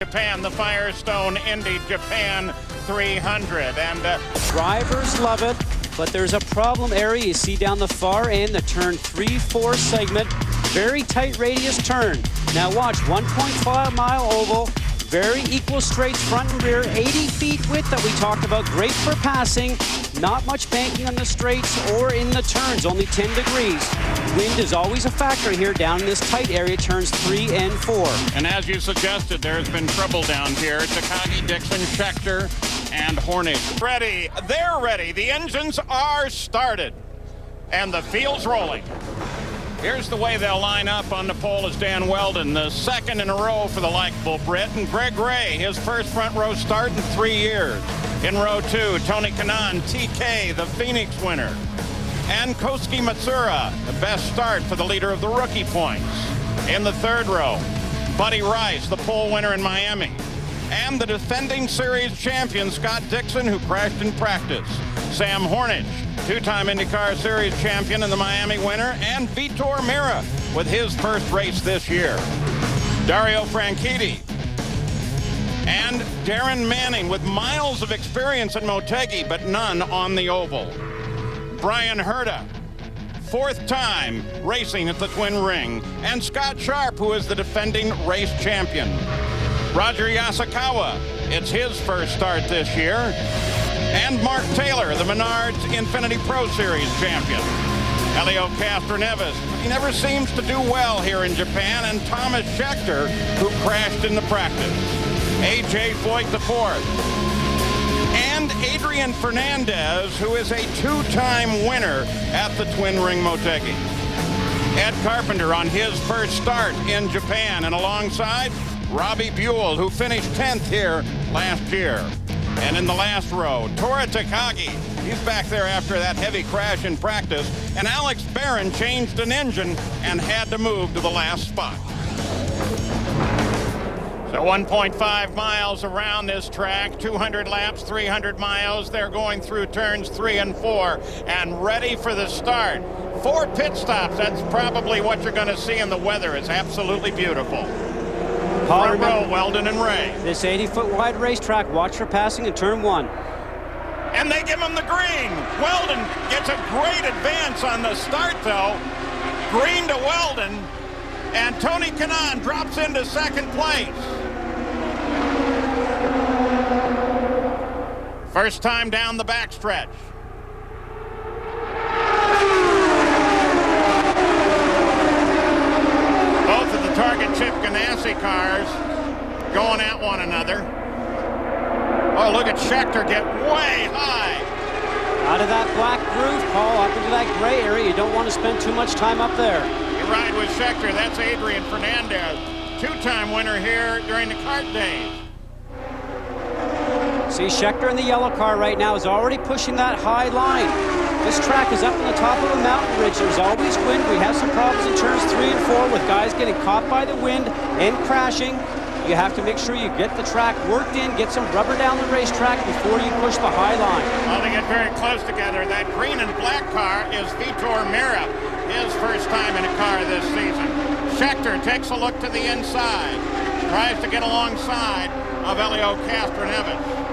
Japan, the Firestone Indy Japan 300. And drivers love it, but there's a problem area. You see down the far end, the turn 3-4 segment, very tight radius turn. Now watch, 1.5 mile oval, very equal straights front and rear, 80 feet width that we talked about, great for passing, not much banking on the straights or in the turns, only 10 degrees. Wind is always a factor here down in this tight area, turns 3 and 4. And as you suggested, there's been trouble down here. Takagi, Dixon, Scheckter, and Hornick. Ready, they're ready. The engines are started. And the field's rolling. Here's the way they'll line up. On the pole is Dan Weldon, the second in a row for the likable Brit, and Greg Ray, his first front row start in 3 years. In row 2, Tony Kanaan, TK, the Phoenix winner. And Kosuke Matsura, the best start for the leader of the rookie points. In the third row, Buddy Rice, the pole winner in Miami. And the defending series champion, Scott Dixon, who crashed in practice. Sam Hornick, two-time IndyCar Series champion and the Miami winner, and Vitor Meira with his first race this year. Dario Franchitti and Darren Manning with miles of experience in Motegi, but none on the oval. Brian Herta, fourth time racing at the Twin Ring, and Scott Sharp, who is the defending race champion. Roger Yasukawa, it's his first start this year. And Mark Taylor, the Menards Infinity Pro Series champion. Helio Castroneves, he never seems to do well here in Japan. And Thomas Scheckter, who crashed in the practice. A.J. Foyt IV. And Adrian Fernandez, who is a two-time winner at the Twin Ring Motegi. Ed Carpenter on his first start in Japan, and alongside Robbie Buell, who finished 10th here last year. And in the last row, Tora Takagi, he's back there after that heavy crash in practice, and Alex Barron changed an engine and had to move to the last spot. So 1.5 miles around this track, 200 laps, 300 miles. They're going through turns 3 and 4 and ready for the start. 4 pit stops, that's probably what you're going to see in the weather. It's absolutely beautiful. Front row, Weldon and Ray. This 80-foot wide racetrack, watch for passing in turn 1. And they give him the green. Weldon gets a great advance on the start, though. Green to Weldon, and Tony Kanaan drops into second place. First time down the backstretch. Both of the Target Chip Ganassi cars going at one another. Oh, look at Scheckter get way high. Out of that black groove, Paul, up into that gray area. You don't want to spend too much time up there. You ride with Scheckter. That's Adrian Fernandez, two-time winner here during the kart days. See, Scheckter in the yellow car right now is already pushing that high line. This track is up on the top of a mountain ridge. There's always wind. We have some problems in turns 3 and 4 with guys getting caught by the wind and crashing. You have to make sure you get the track worked in, get some rubber down the racetrack before you push the high line. Well, they get very close together. That green and black car is Vitor Meira, his first time in a car this season. Scheckter takes a look to the inside, tries to get alongside of Helio Castroneves.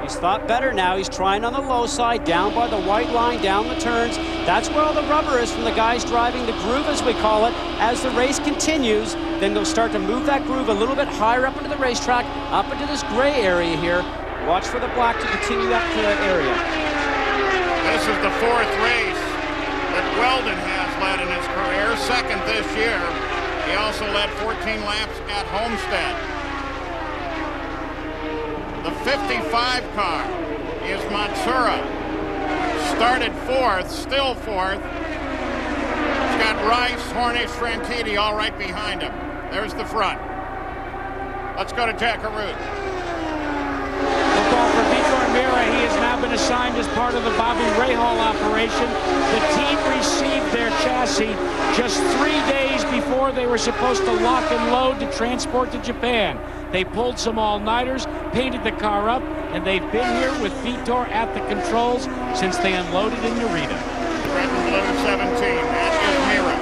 He's thought better now. He's trying on the low side, down by the white line, down the turns. That's where all the rubber is from the guys driving the groove, as we call it. As the race continues, then they'll start to move that groove a little bit higher up into the racetrack, up into this gray area here. Watch for the black to continue up to that area. This is the 4th race that Weldon has led in his career, 2nd this year. He also led 14 laps at Homestead. The 55 car is Matsura. Started 4th, still 4th. He's got Rice, Hornick, Franchitti all right behind him. There's the front. Let's go to Jack Arute. The call for Vitor Meira. He has now been assigned as part of the Bobby Rahal operation. The team received their chassis just 3 days before they were supposed to lock and load to transport to Japan. They pulled some all-nighters, painted the car up, and they've been here with Vitor at the controls since they unloaded in Narita. Red and blue 17, that is Meira.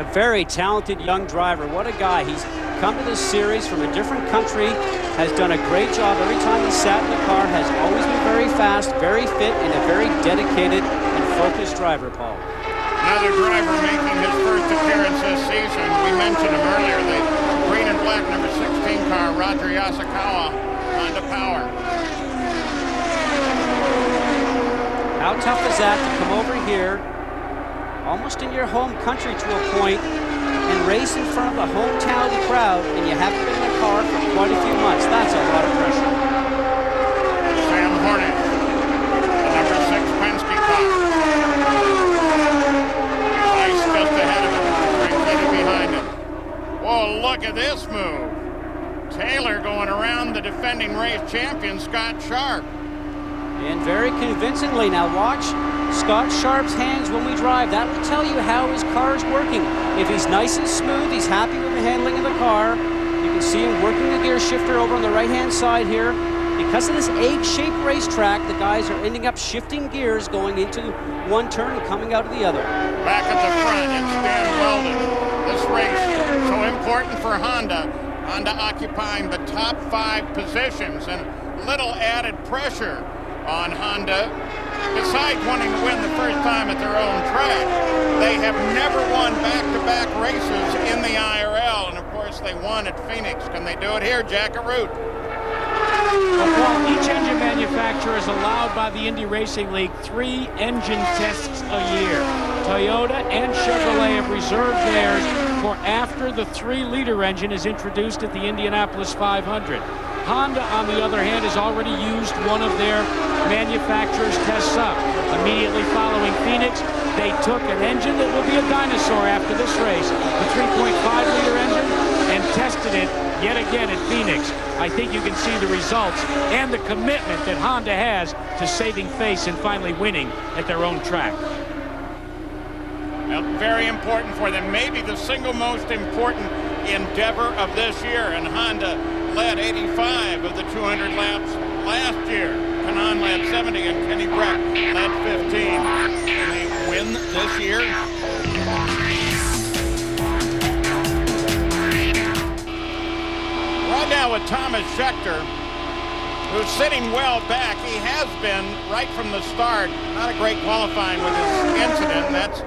A very talented young driver. What a guy. He's come to this series from a different country, has done a great job every time he sat in the car, has always been very fast, very fit, and a very dedicated and focused driver, Paul. Another driver making his first appearance this season. We mentioned him earlier, the green and black number 16 car, Roger Yasukawa, Honda Power. How tough is that to come over here, almost in your home country to a point, and race in front of the hometown crowd, and you haven't been in a car for quite a few months? That's a lot of pressure. Sam Hornick, the number 6 Penske car. Rice just ahead of him, Franchitti behind him. Whoa, look at this move. Taylor going around the defending race champion, Scott Sharp. And very convincingly. Now watch Scott Sharp's hands when we drive. That will tell you how his car is working. If he's nice and smooth, he's happy with the handling of the car. You can see him working the gear shifter over on the right-hand side here. Because of this egg-shaped racetrack, the guys are ending up shifting gears going into one turn and coming out of the other. Back at the front, it's Dan Weldon. This race so important for Honda. Honda occupying the top 5 positions, and little added pressure on Honda. Besides wanting to win the first time at their own track, they have never won back-to-back races in the IRL, and of course they won at Phoenix. Can they do it here, Jack Arute? Well, each engine manufacturer is allowed by the Indy Racing League 3 engine tests a year. Toyota and Chevrolet have reserved theirs for after the 3-liter engine is introduced at the Indianapolis 500. Honda, on the other hand, has already used one of their manufacturer's tests up. Immediately following Phoenix, they took an engine that will be a dinosaur after this race, the 3.5-liter engine, and tested it yet again at Phoenix. I think you can see the results and the commitment that Honda has to saving face and finally winning at their own track. Well, very important for them, maybe the single most important endeavor of this year, and Honda led 85 of the 200 laps last year. Kanaan led 70 and Kenny Brack led 15. Can they win this year? Right now with Thomas Scheckter, who's sitting well back. He has been right from the start. Not a great qualifying with his incident, and that's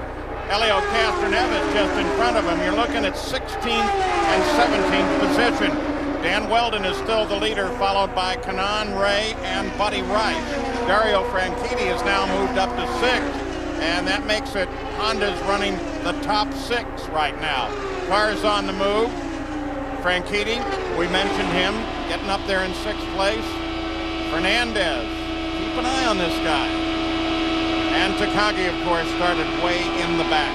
Helio Castroneves just in front of him. You're looking at 16th and 17th position. Dan Weldon is still the leader, followed by Kanaan Ray and Buddy Rice. Dario Franchitti has now moved up to 6th, and that makes it Honda's running the top 6 right now. Cars on the move. Franchitti, we mentioned him, getting up there in 6th place. Fernandez, keep an eye on this guy. And Takagi, of course, started way in the back.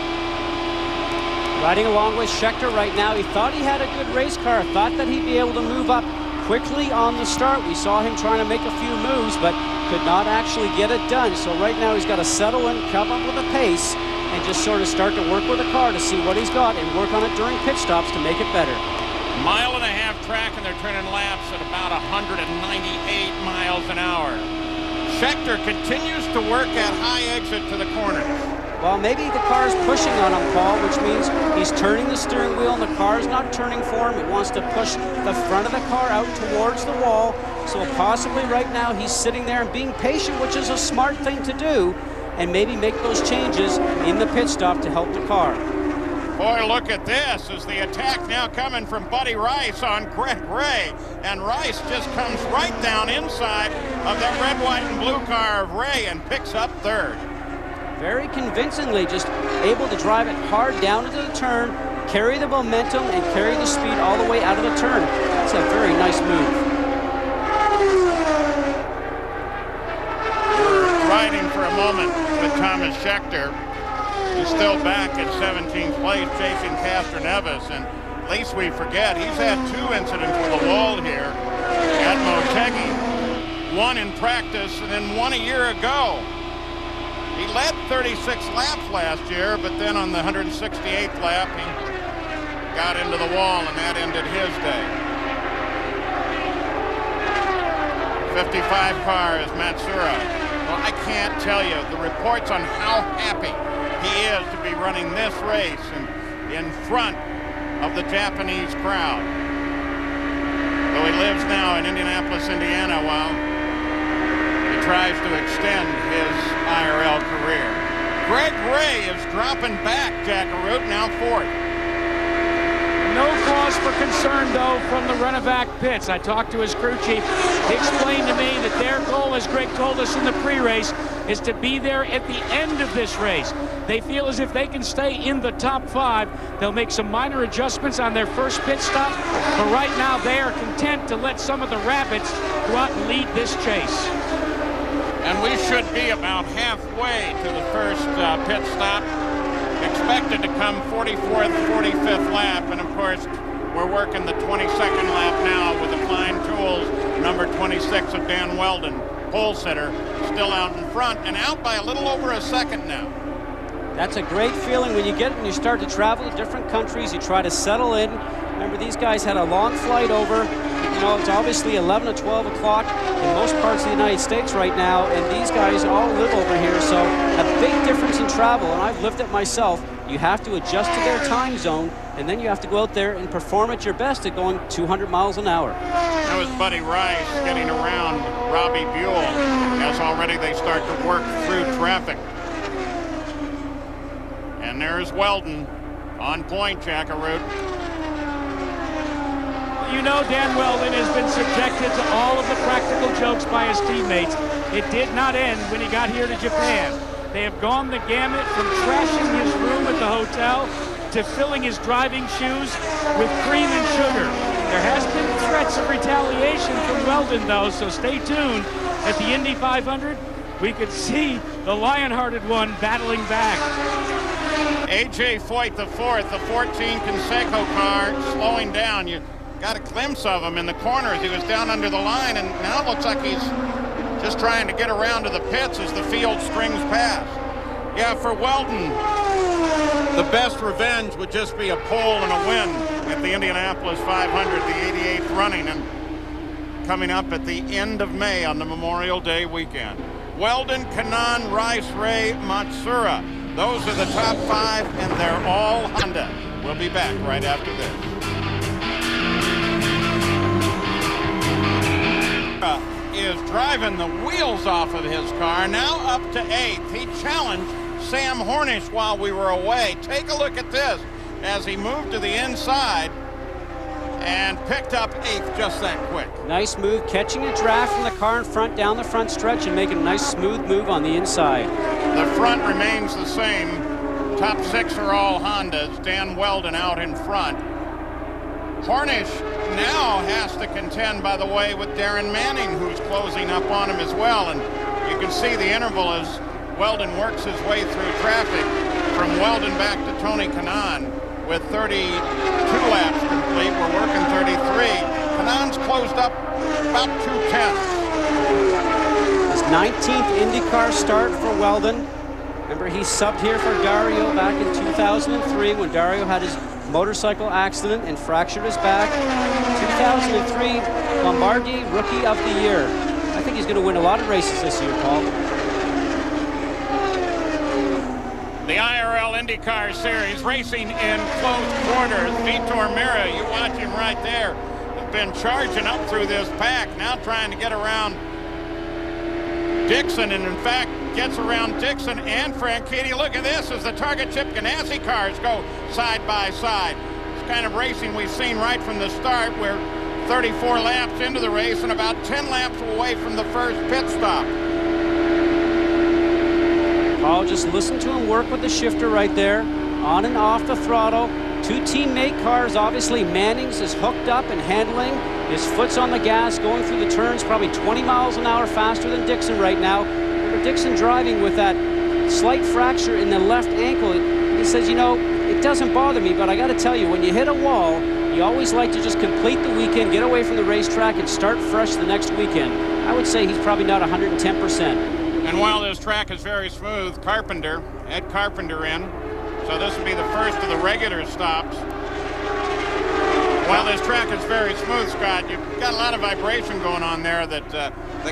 Riding along with Scheckter right now. He thought he had a good race car, thought that he'd be able to move up quickly on the start. We saw him trying to make a few moves, but could not actually get it done. So right now he's got to settle in, come up with a pace, and just sort of start to work with the car to see what he's got and work on it during pit stops to make it better. Mile-and-a-half track, and they're turning laps at about 198 miles an hour. Scheckter continues to work at high exit to the corner. Well, maybe the car's pushing on him, Paul, which means he's turning the steering wheel and the car's not turning for him. It wants to push the front of the car out towards the wall. So possibly right now he's sitting there and being patient, which is a smart thing to do, and maybe make those changes in the pit stop to help the car. Boy, look at this, as the attack now coming from Buddy Rice on Greg Ray. And Rice just comes right down inside of that red, white, and blue car of Ray and picks up 3rd. Very convincingly, just able to drive it hard down into the turn, carry the momentum, and carry the speed all the way out of the turn. That's a very nice move. We're riding for a moment with Thomas Scheckter. He's still back at 17th place, chasing Castroneves, and least we forget, he's had 2 incidents with a wall here at Motegi. One in practice, and then one a year ago. He led 36 laps last year, but then on the 168th lap, he got into the wall, and that ended his day. 55 car is Matsura. Well, I can't tell you the reports on how happy he is to be running this race and in front of the Japanese crowd. lives now in Indianapolis, Indiana, while he tries to extend his IRL career. Greg Ray is dropping back, Jack Arute, now fourth. No cause for concern, though, from the Renovac pits. I talked to his crew chief. He explained to me that their goal, as Greg told us in the pre-race, is to be there at the end of this race. They feel as if they can stay in the top 5. They'll make some minor adjustments on their first pit stop, but right now they are content to let some of the rabbits go out and lead this chase. And we should be about halfway to the first pit stop. Expected to come 44th, 45th lap, and of course we're working the 22nd lap now with the fine tools, number 26 of Dan Weldon, pole sitter, still out in front and out by a little over a second now. That's a great feeling when you get it and you start to travel to different countries. You try to settle in. Remember, these guys had a long flight over. You know, it's obviously 11 or 12 o'clock in most parts of the United States right now, and these guys all live over here, so a big difference in travel, and I've lived it myself. You have to adjust to their time zone, and then you have to go out there and perform at your best at going 200 miles an hour. That was Buddy Rice getting around Robbie Buell as already they start to work through traffic. And there's Weldon on point, Jack Arute. You know Dan Weldon has been subjected to all of the practical jokes by his teammates. It did not end when he got here to Japan. They have gone the gamut from trashing his room at the hotel to filling his driving shoes with cream and sugar. There has been threats of retaliation from Weldon, though, so stay tuned. At the Indy 500, we could see the lion-hearted one battling back. A.J. Foyt the fourth, the 14 Conseco car slowing down. You got a glimpse of him in the corners. He was down under the line, and now it looks like he's just trying to get around to the pits as the field strings past. Yeah, for Weldon, the best revenge would just be a pole and a win at the Indianapolis 500, the 88th running, and coming up at the end of May on the Memorial Day weekend. Weldon, Kanaan, Rice, Ray, Matsura. Those are the top 5, and they're all Honda. We'll be back right after this. Is driving the wheels off of his car, now up to 8th. He challenged Sam Hornish while we were away. Take a look at this as he moved to the inside and picked up 8th just that quick. Nice move, catching a draft from the car in front down the front stretch and making a nice smooth move on the inside. The front remains the same. Top 6 are all Hondas. Dan Weldon out in front. Hornish now has to contend, by the way, with Darren Manning, who's closing up on him as well. And you can see the interval as Weldon works his way through traffic from Weldon back to Tony Kanaan with 32 laps complete. We're working 33. Kanaan's closed up about 2/10. His 19th IndyCar start for Weldon. Remember, he subbed here for Dario back in 2003 when Dario had his motorcycle accident and fractured his back. 2003 Lombardi Rookie of the Year. I think he's going to win a lot of races this year, Paul. The IRL IndyCar Series racing in close quarters. Vitor Mira, you watch him right there, has been charging up through this pack, now trying to get around Dixon, and in fact gets around Dixon and Franchitti. Look at this as the Target Chip Ganassi cars go side by side. It's kind of racing we've seen right from the start. We're 34 laps into the race and about 10 laps away from the first pit stop. Paul, just listen to him work with the shifter right there, on and off the throttle. 2 teammate cars, obviously Manning's is hooked up and handling. His foot's on the gas, going through the turns, probably 20 miles an hour faster than Dixon right now. Remember, Dixon driving with that slight fracture in the left ankle. He says, you know, it doesn't bother me, but I got to tell you, when you hit a wall, you always like to just complete the weekend, get away from the racetrack, and start fresh the next weekend. I would say he's probably not 110%. And while this track is very smooth, Ed Carpenter in. So this will be the first of the regular stops. While this track is very smooth, Scott, you've got a lot of vibration going on there that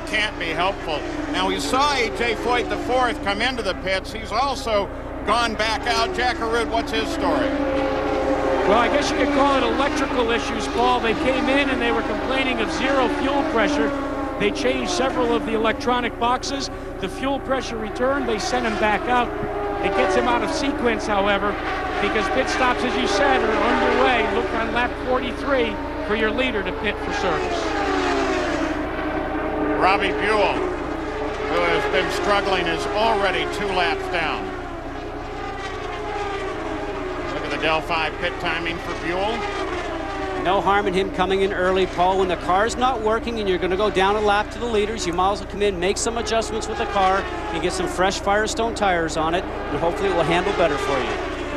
can't be helpful. Now, we saw A.J. Foyt the fourth come into the pits. He's also gone back out. Jack Arute, what's his story? Well, I guess you could call it electrical issues, Paul. They came in and they were complaining of zero fuel pressure. They changed several of the electronic boxes. The fuel pressure returned. They sent him back out. It gets him out of sequence, however, because pit stops, as you said, are underway. Look on lap 43 for your leader to pit for service. Robbie Buell, who has been struggling, is already 2 laps down. Look at the Delphi pit timing for Buell. No harm in him coming in early, Paul. When the car's not working and you're going to go down a lap to the leaders, you might as well come in, make some adjustments with the car, and get some fresh Firestone tires on it, and hopefully it will handle better for you.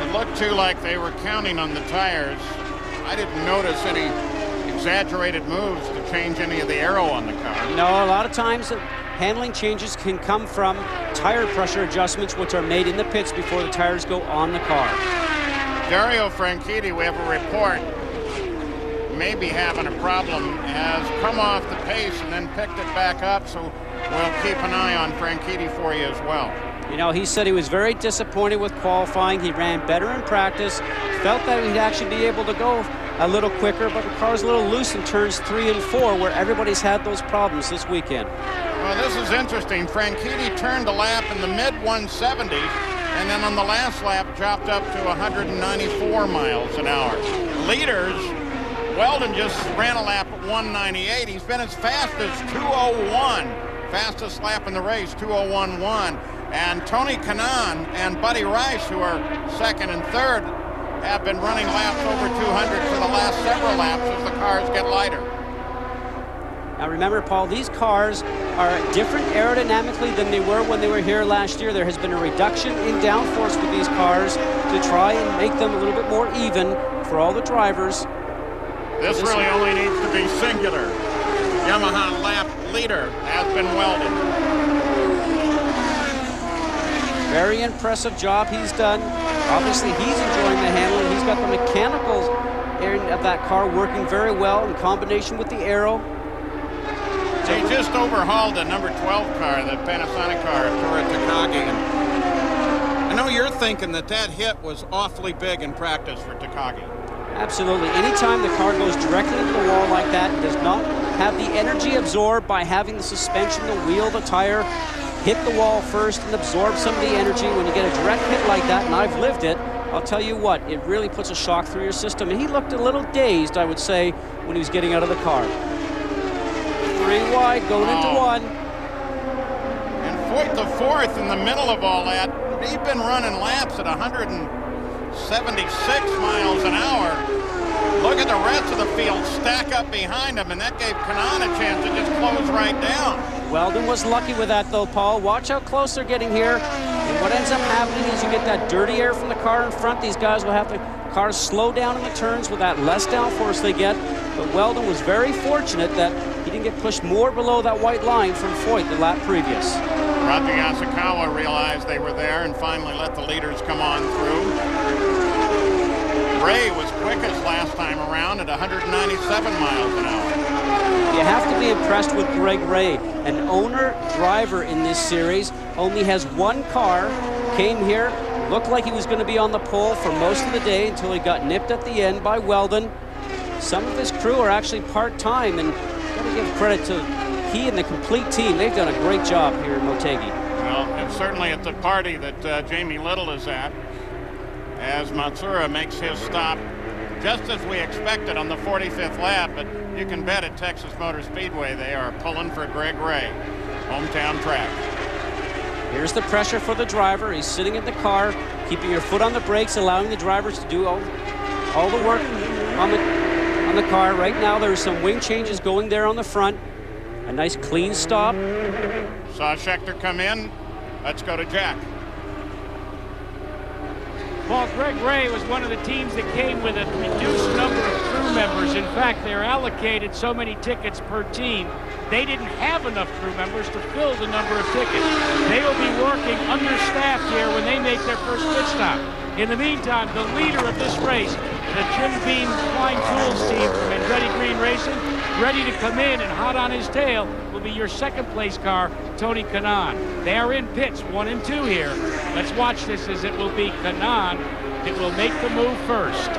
It looked too like they were counting on the tires. I didn't notice any exaggerated moves to change any of the aero on the car. No, a lot of times handling changes can come from tire pressure adjustments, which are made in the pits before the tires go on the car. Dario Franchitti, we have a report, may be having a problem, has come off the pace and then picked it back up, so we'll keep an eye on Franchitti for you as well. You know, he said he was very disappointed with qualifying. He ran better in practice, felt that he'd actually be able to go a little quicker, but the car's a little loose in turns 3 and 4, where everybody's had those problems this weekend. Well, this is interesting. Franchitti turned a lap in the mid-170s, and then on the last lap dropped up to 194 miles an hour. Leaders, Weldon just ran a lap at 198. He's been as fast as 201. Fastest lap in the race, 201.1. And Tony Kanaan and Buddy Rice, who are second and third, have been running laps over 200 for the last several laps as the cars get lighter. Now remember, Paul, these cars are different aerodynamically than they were when they were here last year. There has been a reduction in downforce with these cars to try and make them a little bit more even for all the drivers. This really only needs to be singular. Yamaha lap leader has been Weldon. Very impressive job he's done. Obviously, he's enjoying the handling. He's got the mechanical end of that car working very well in combination with the aero. They just overhauled the number 12 car, the Panasonic car, at Takagi. And I know you're thinking that hit was awfully big in practice for Takagi. Absolutely. Anytime the car goes directly into the wall like that, does not have the energy absorbed by having the suspension, the wheel, the tire hit the wall first and absorb some of the energy. When you get a direct hit like that, and I've lived it, I'll tell you what, it really puts a shock through your system. And he looked a little dazed, I would say, when he was getting out of the car. 3 wide, going into 1. And Foyt the fourth in the middle of all that. He'd been running laps at 176 miles an hour. Look at the rest of the field stack up behind him, and that gave Kanaan a chance to just close right down. Weldon was lucky with that, though, Paul. Watch how close they're getting here. And what ends up happening is you get that dirty air from the car in front. These guys will have the cars slow down in the turns with that less downforce they get. But Weldon was very fortunate that he didn't get pushed more below that white line from Foyt the lap previous. Roger Yasukawa realized they were there and finally let the leaders come on through. Ray was quickest last time around at 197 miles an hour. You have to be impressed with Greg Ray, an owner-driver in this series. Only has 1 car, came here, looked like he was going to be on the pole for most of the day until he got nipped at the end by Weldon. Some of his crew are actually part-time, and got to give credit to he and the complete team. They've done a great job here in Motegi. Well, and certainly at the party that Jamie Little is at, as Matsura makes his stop just as we expected on the 45th lap, but you can bet at Texas Motor Speedway they are pulling for Greg Ray, hometown track. Here's the pressure for the driver. He's sitting in the car, keeping your foot on the brakes, allowing the drivers to do all the work on the car. Right now, there's some wing changes going there on the front. A nice clean stop. Saw Schechter come in. Let's go to Jack. Well, Greg Ray was one of the teams that came with a reduced number of crew members. In fact, they're allocated so many tickets per team. They didn't have enough crew members to fill the number of tickets. They will be working understaffed here when they make their first pit stop. In the meantime, the leader of this race, the Jim Beam Flying Tools team from Andretti Green Racing, ready to come in and hot on his tail, will be your second place car, Tony Kanaan. They are in pits 1 and 2 here. Let's watch this as it will be Kanaan that will make the move first.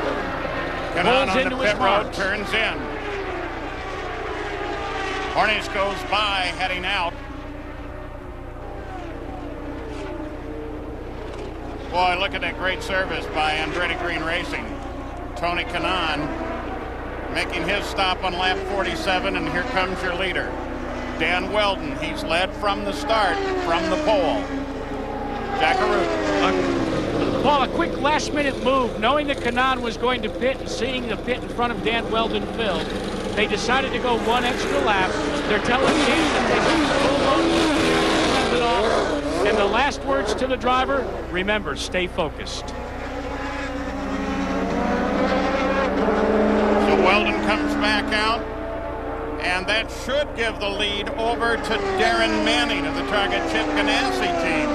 Canaan pulls on into the his pit road, marks. turns in. Hornish goes by, heading out. Boy, look at that great service by Andretti Green Racing. Tony Kanaan making his stop on lap 47, and here comes your leader, Dan Weldon. He's led from the start, from the pole. Jack Arute. Paul, a quick last-minute move, knowing that Kanaan was going to pit and seeing the pit in front of Dan Weldon filled. They decided to go one extra lap. They're telling me that they can pull it off. And the last words to the driver, remember, stay focused. So Weldon comes back out, and that should give the lead over to Darren Manning of the Target Chip Ganassi team.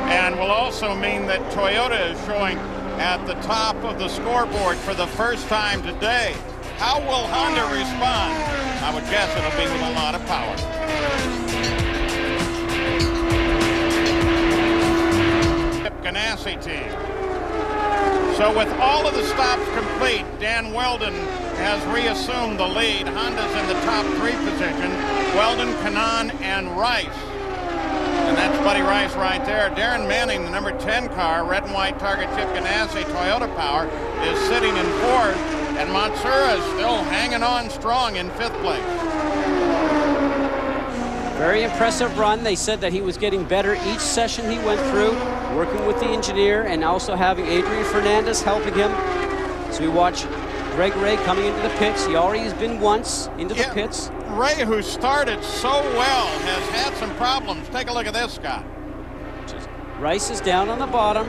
And will also mean that Toyota is showing at the top of the scoreboard for the first time today. How will Honda respond? I would guess it'll be with a lot of power. Chip Ganassi team. So with all of the stops complete, Dan Weldon has reassumed the lead. Honda's in the top 3 positions. Weldon, Kanaan, and Rice. And that's Buddy Rice right there. Darren Manning, the number 10 car, red and white Target Chip Ganassi Toyota Power, is sitting in 4th, and Matsura is still hanging on strong in 5th place. Very impressive run. They said that he was getting better each session he went through, working with the engineer and also having Adrian Fernandez helping him. So we watch Greg Ray coming into the pits. He already has been once into the pits. Ray, who started so well, has had some problems. Take a look at this, Scott. Rice is down on the bottom,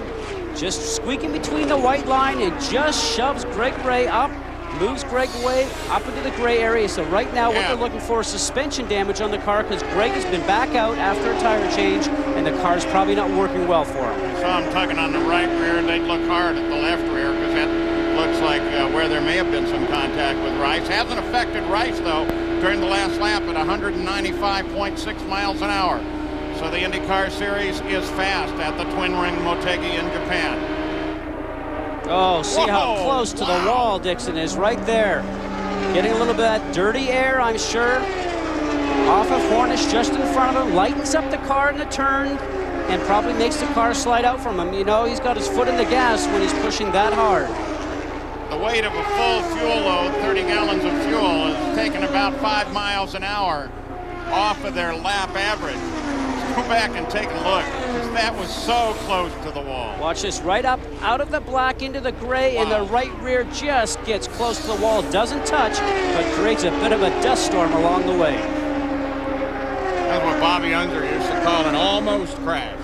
just squeaking between the white line and just shoves Greg Ray up, moves Greg Ray up into the gray area. So right now what they're looking for is suspension damage on the car because Greg has been back out after a tire change and the car's probably not working well for him. I saw him tugging on the right rear, and they'd look hard at the left rear because that looks like where there may have been some contact with Rice. Hasn't affected Rice, though, during the last lap at 195.6 miles an hour. So the IndyCar Series is fast at the Twin Ring Motegi in Japan. Oh, see how close to the wall Dixon is right there. Getting a little bit of that dirty air, I'm sure. Off of Hornish just in front of him, lightens up the car in the turn and probably makes the car slide out from him. You know, he's got his foot in the gas when he's pushing that hard. The weight of a full fuel load, 30 gallons of fuel, is taking about 5 miles an hour off of their lap average. Let's go back and take a look. That was so close to the wall. Watch this, right up out of the black into the gray, and the right rear just gets close to the wall. Doesn't touch, but creates a bit of a dust storm along the way. That's what Bobby Unser used to call an almost crash.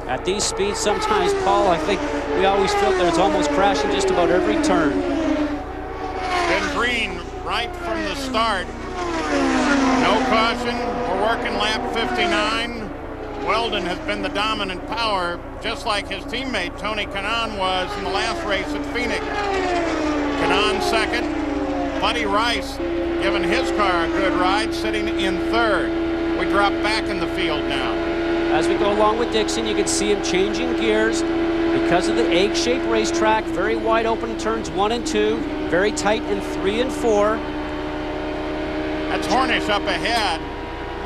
At these speeds, sometimes, Paul, I think we always felt that it's almost crashing just about every turn. Ben Green, right from the start. No caution. We're working lap 59. Weldon has been the dominant power, just like his teammate Tony Kanaan was in the last race at Phoenix. Kanaan second. Buddy Rice giving his car a good ride, sitting in 3rd. We drop back in the field now. As we go along with Dixon, you can see him changing gears because of the egg-shaped racetrack. Very wide open turns 1 and 2, very tight in 3 and 4. That's Hornish up ahead.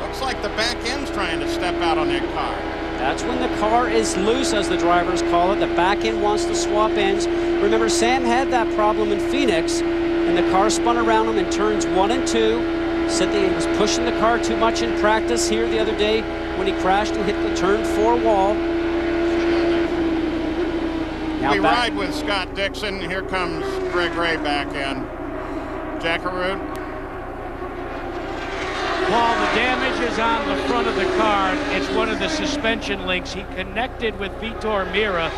Looks like the back end's trying to step out on that car. That's when the car is loose, as the drivers call it. The back end wants to swap ends. Remember, Sam had that problem in Phoenix, and the car spun around him in turns 1 and 2. Said that he was pushing the car too much in practice here the other day when he crashed and hit the turn 4 wall. Now we ride with Scott Dixon. Here comes Greg Ray back in. Jack Arute. Paul, the damage is on the front of the car. It's one of the suspension links. He connected with Vitor Mira.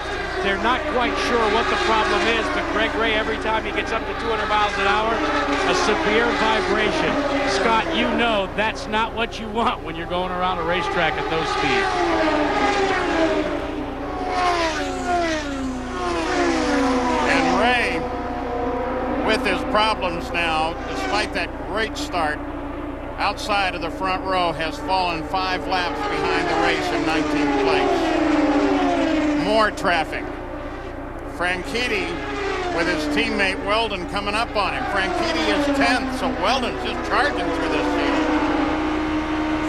They're not quite sure what the problem is, but Greg Ray, every time he gets up to 200 miles an hour, a severe vibration. Scott, you know that's not what you want when you're going around a racetrack at those speeds. And Ray, with his problems now, despite that great start, outside of the front row, has fallen 5 laps behind the race in 19th place. More traffic. Franchitti with his teammate Weldon coming up on him. Franchitti is 10th, so Weldon's just charging through this field.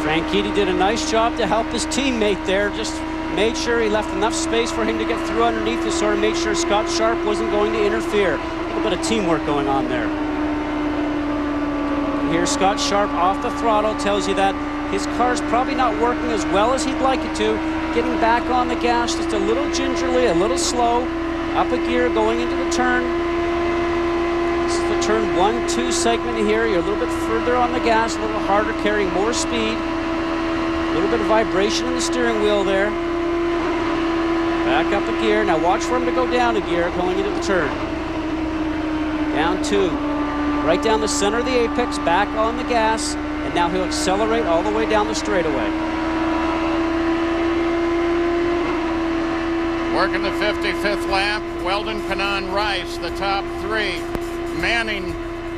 Franchitti did a nice job to help his teammate there. Just made sure he left enough space for him to get through underneath the sort of made sure Scott Sharp wasn't going to interfere. A little bit of teamwork going on there. Here's Scott Sharp off the throttle, tells you that his car's probably not working as well as he'd like it to. Getting back on the gas just a little gingerly, a little slow. Up a gear going into the turn. This is the turn 1-2 segment here. You're a little bit further on the gas, a little harder, carrying more speed. A little bit of vibration in the steering wheel there. Back up a gear. Now watch for him to go down a gear going into the turn. Down 2. Right down the center of the apex, back on the gas, and now he'll accelerate all the way down the straightaway. Working the 55th lap, Weldon, Kanaan, Rice, the top 3. Manning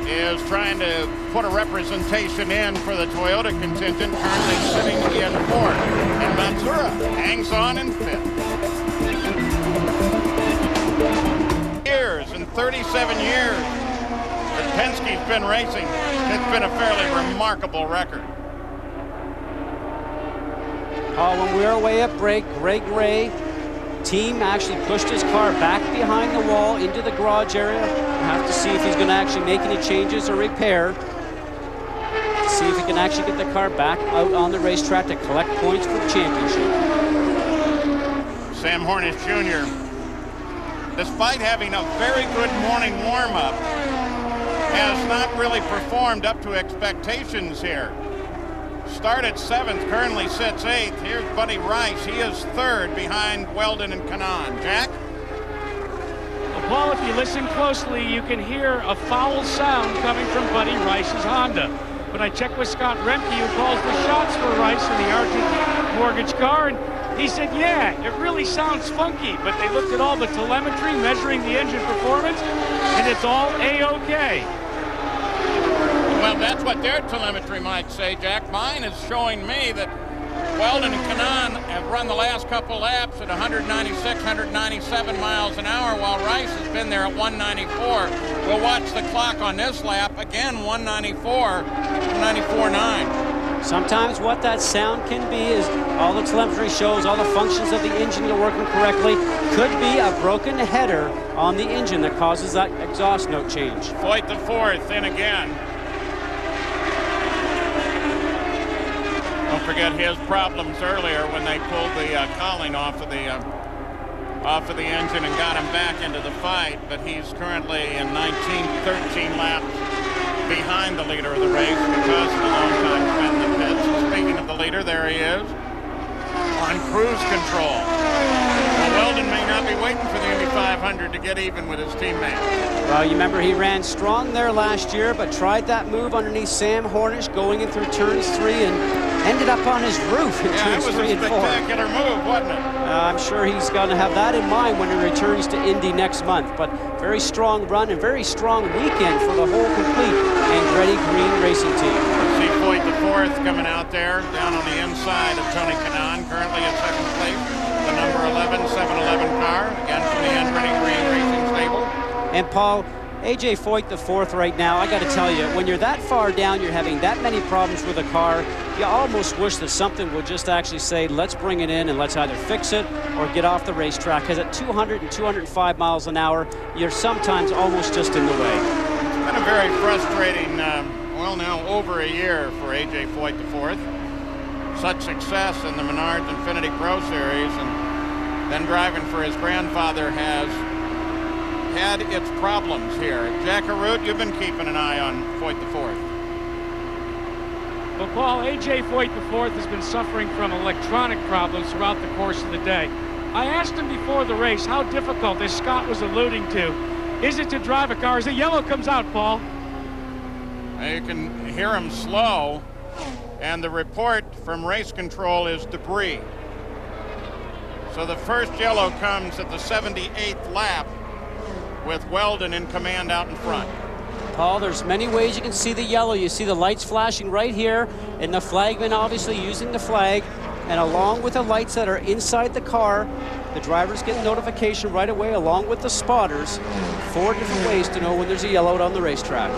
is trying to put a representation in for the Toyota contingent, currently sitting in 4th. And Matsura hangs on in 5th. Years and 37 years that Penske's been racing, it's been a fairly remarkable record. When we were away at break, Greg Ray team actually pushed his car back behind the wall into the garage area. We'll have to see if he's going to actually make any changes or repair. See if he can actually get the car back out on the racetrack to collect points for the championship. Sam Hornish Jr., despite having a very good morning warm-up, has not really performed up to expectations here. Started 7th, currently sits 8th. Here's Buddy Rice. He is 3rd behind Weldon and Kanaan. Jack? Well, Paul, if you listen closely, you can hear a foul sound coming from Buddy Rice's Honda. But I checked with Scott Remke, who calls the shots for Rice in the Argent mortgage car, and he said, yeah, it really sounds funky. But they looked at all the telemetry measuring the engine performance, and it's all A-OK. Well, that's what their telemetry might say, Jack. Mine is showing me that Weldon and Kanaan have run the last couple laps at 196, 197 miles an hour, while Rice has been there at 194. We'll watch the clock on this lap. Again, 194, 194.9. Sometimes what that sound can be is all the telemetry shows, all the functions of the engine are working correctly. Could be a broken header on the engine that causes that exhaust note change. Foyt the 4th in again. Don't forget his problems earlier when they pulled the cowling off of the engine and got him back into the fight. But he's currently in 13 laps behind the leader of the race because of the long time spent in the pits. Speaking of the leader, there he is on cruise control. Well, Weldon may not be waiting for the Indy 500 to get even with his teammate. Well, you remember he ran strong there last year, but tried that move underneath Sam Hornish going in through turns 3 and ended up on his roof in turns 3 and 4. It was a spectacular move, wasn't it? I'm sure he's going to have that in mind when he returns to Indy next month. But very strong run and very strong weekend for the whole complete Andretti Green racing team. See Foyt the 4th coming out there, down on the inside of Tony Kanaan, currently at 2nd place. The number 11, 711 car, again from the Andretti Green racing stable. And Paul, AJ Foyt the 4th right now, I got to tell you, when you're that far down, you're having that many problems with a car, you almost wish that something would just actually say, let's bring it in and let's either fix it or get off the racetrack. Because at 200 and 205 miles an hour, you're sometimes almost just in the way. It's been a very frustrating, well, now over a year for AJ Foyt the 4th. Such success in the Menards Infiniti Pro Series, and then driving for his grandfather has had its problems here. Jack Arute, you've been keeping an eye on Foyt the 4th. Well, Paul, AJ Foyt the 4th has been suffering from electronic problems throughout the course of the day. I asked him before the race how difficult, as Scott was alluding to, is it to drive a car as the yellow comes out, Paul? You can hear him slow, and the report from race control is debris. So the first yellow comes at the 78th lap with Weldon in command out in front. Paul, there's many ways you can see the yellow. You see the lights flashing right here, and the flagman obviously using the flag. And along with the lights that are inside the car, the drivers get notification right away along with the spotters. 4 different ways to know when there's a yellow out on the racetrack.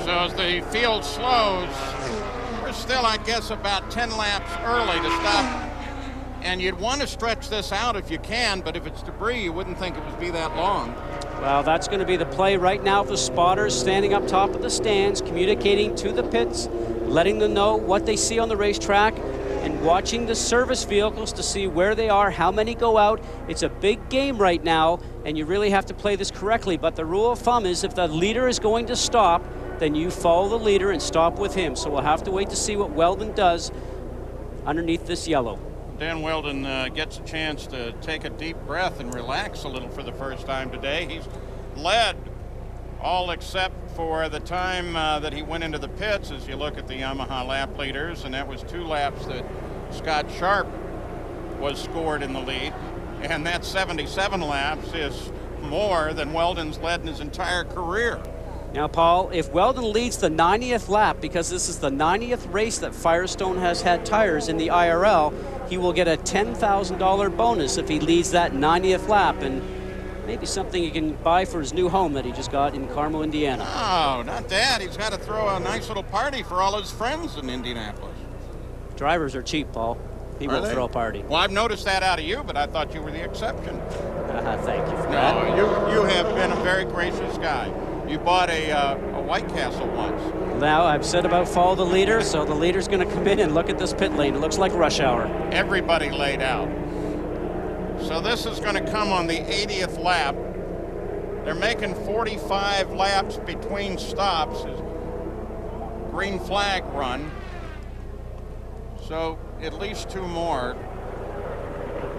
So as the field slows, we're still, I guess, about 10 laps early to stop. And you'd want to stretch this out if you can, but if it's debris, you wouldn't think it would be that long. Well, that's going to be the play right now of the spotters standing up top of the stands, communicating to the pits, letting them know what they see on the racetrack, and watching the service vehicles to see where they are, how many go out. It's a big game right now, and you really have to play this correctly. But the rule of thumb is if the leader is going to stop, then you follow the leader and stop with him. So we'll have to wait to see what Weldon does underneath this yellow. Dan Weldon gets a chance to take a deep breath and relax a little for the first time today. He's led all except for the time that he went into the pits, as you look at the Yamaha lap leaders, and that was 2 laps that Scott Sharp was scored in the lead, and that 77 laps is more than Weldon's led in his entire career. Now, Paul, if Weldon leads the 90th lap, because this is the 90th race that Firestone has had tires in the IRL, he will get a $10,000 bonus if he leads that 90th lap, and maybe something he can buy for his new home that he just got in Carmel, Indiana. Oh, not that. He's got to throw a nice little party for all his friends in Indianapolis. Drivers are cheap, Paul. He won't throw a party. Well, I've noticed that out of you, but I thought you were the exception. Thank you for that. No, you have been a very gracious guy. You bought a White Castle once. Now, I've said about follow the leader, so the leader's going to come in and look at this pit lane. It looks like rush hour. Everybody laid out. So this is going to come on the 80th lap. They're making 45 laps between stops. Green flag run. So at least 2 more.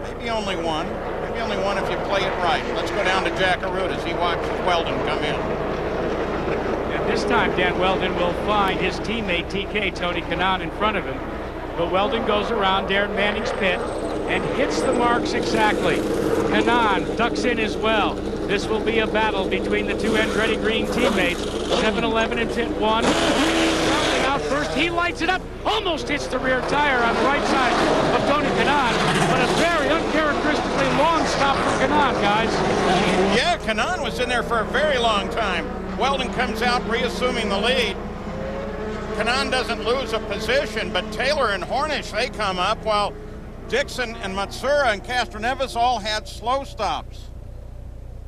Maybe only one. Maybe only one if you play it right. Let's go down to Jack Arute as he watches Weldon come in. And this time, Dan Weldon will find his teammate, TK, Tony Kanaan, in front of him. But Weldon goes around Darren Manning's pit and hits the marks exactly. Kanaan ducks in as well. This will be a battle between the 2 Andretti Green teammates. 7-11 in pit 1. Starting out first, he lights it up. Almost hits the rear tire on the right side of Tony Kanaan. But a very uncharacteristically long stop for Kanaan, guys. Yeah, Kanaan was in there for a very long time. Weldon comes out reassuming the lead. Kanaan doesn't lose a position, but Taylor and Hornish, they come up, while Dixon and Matsura and Castroneves all had slow stops.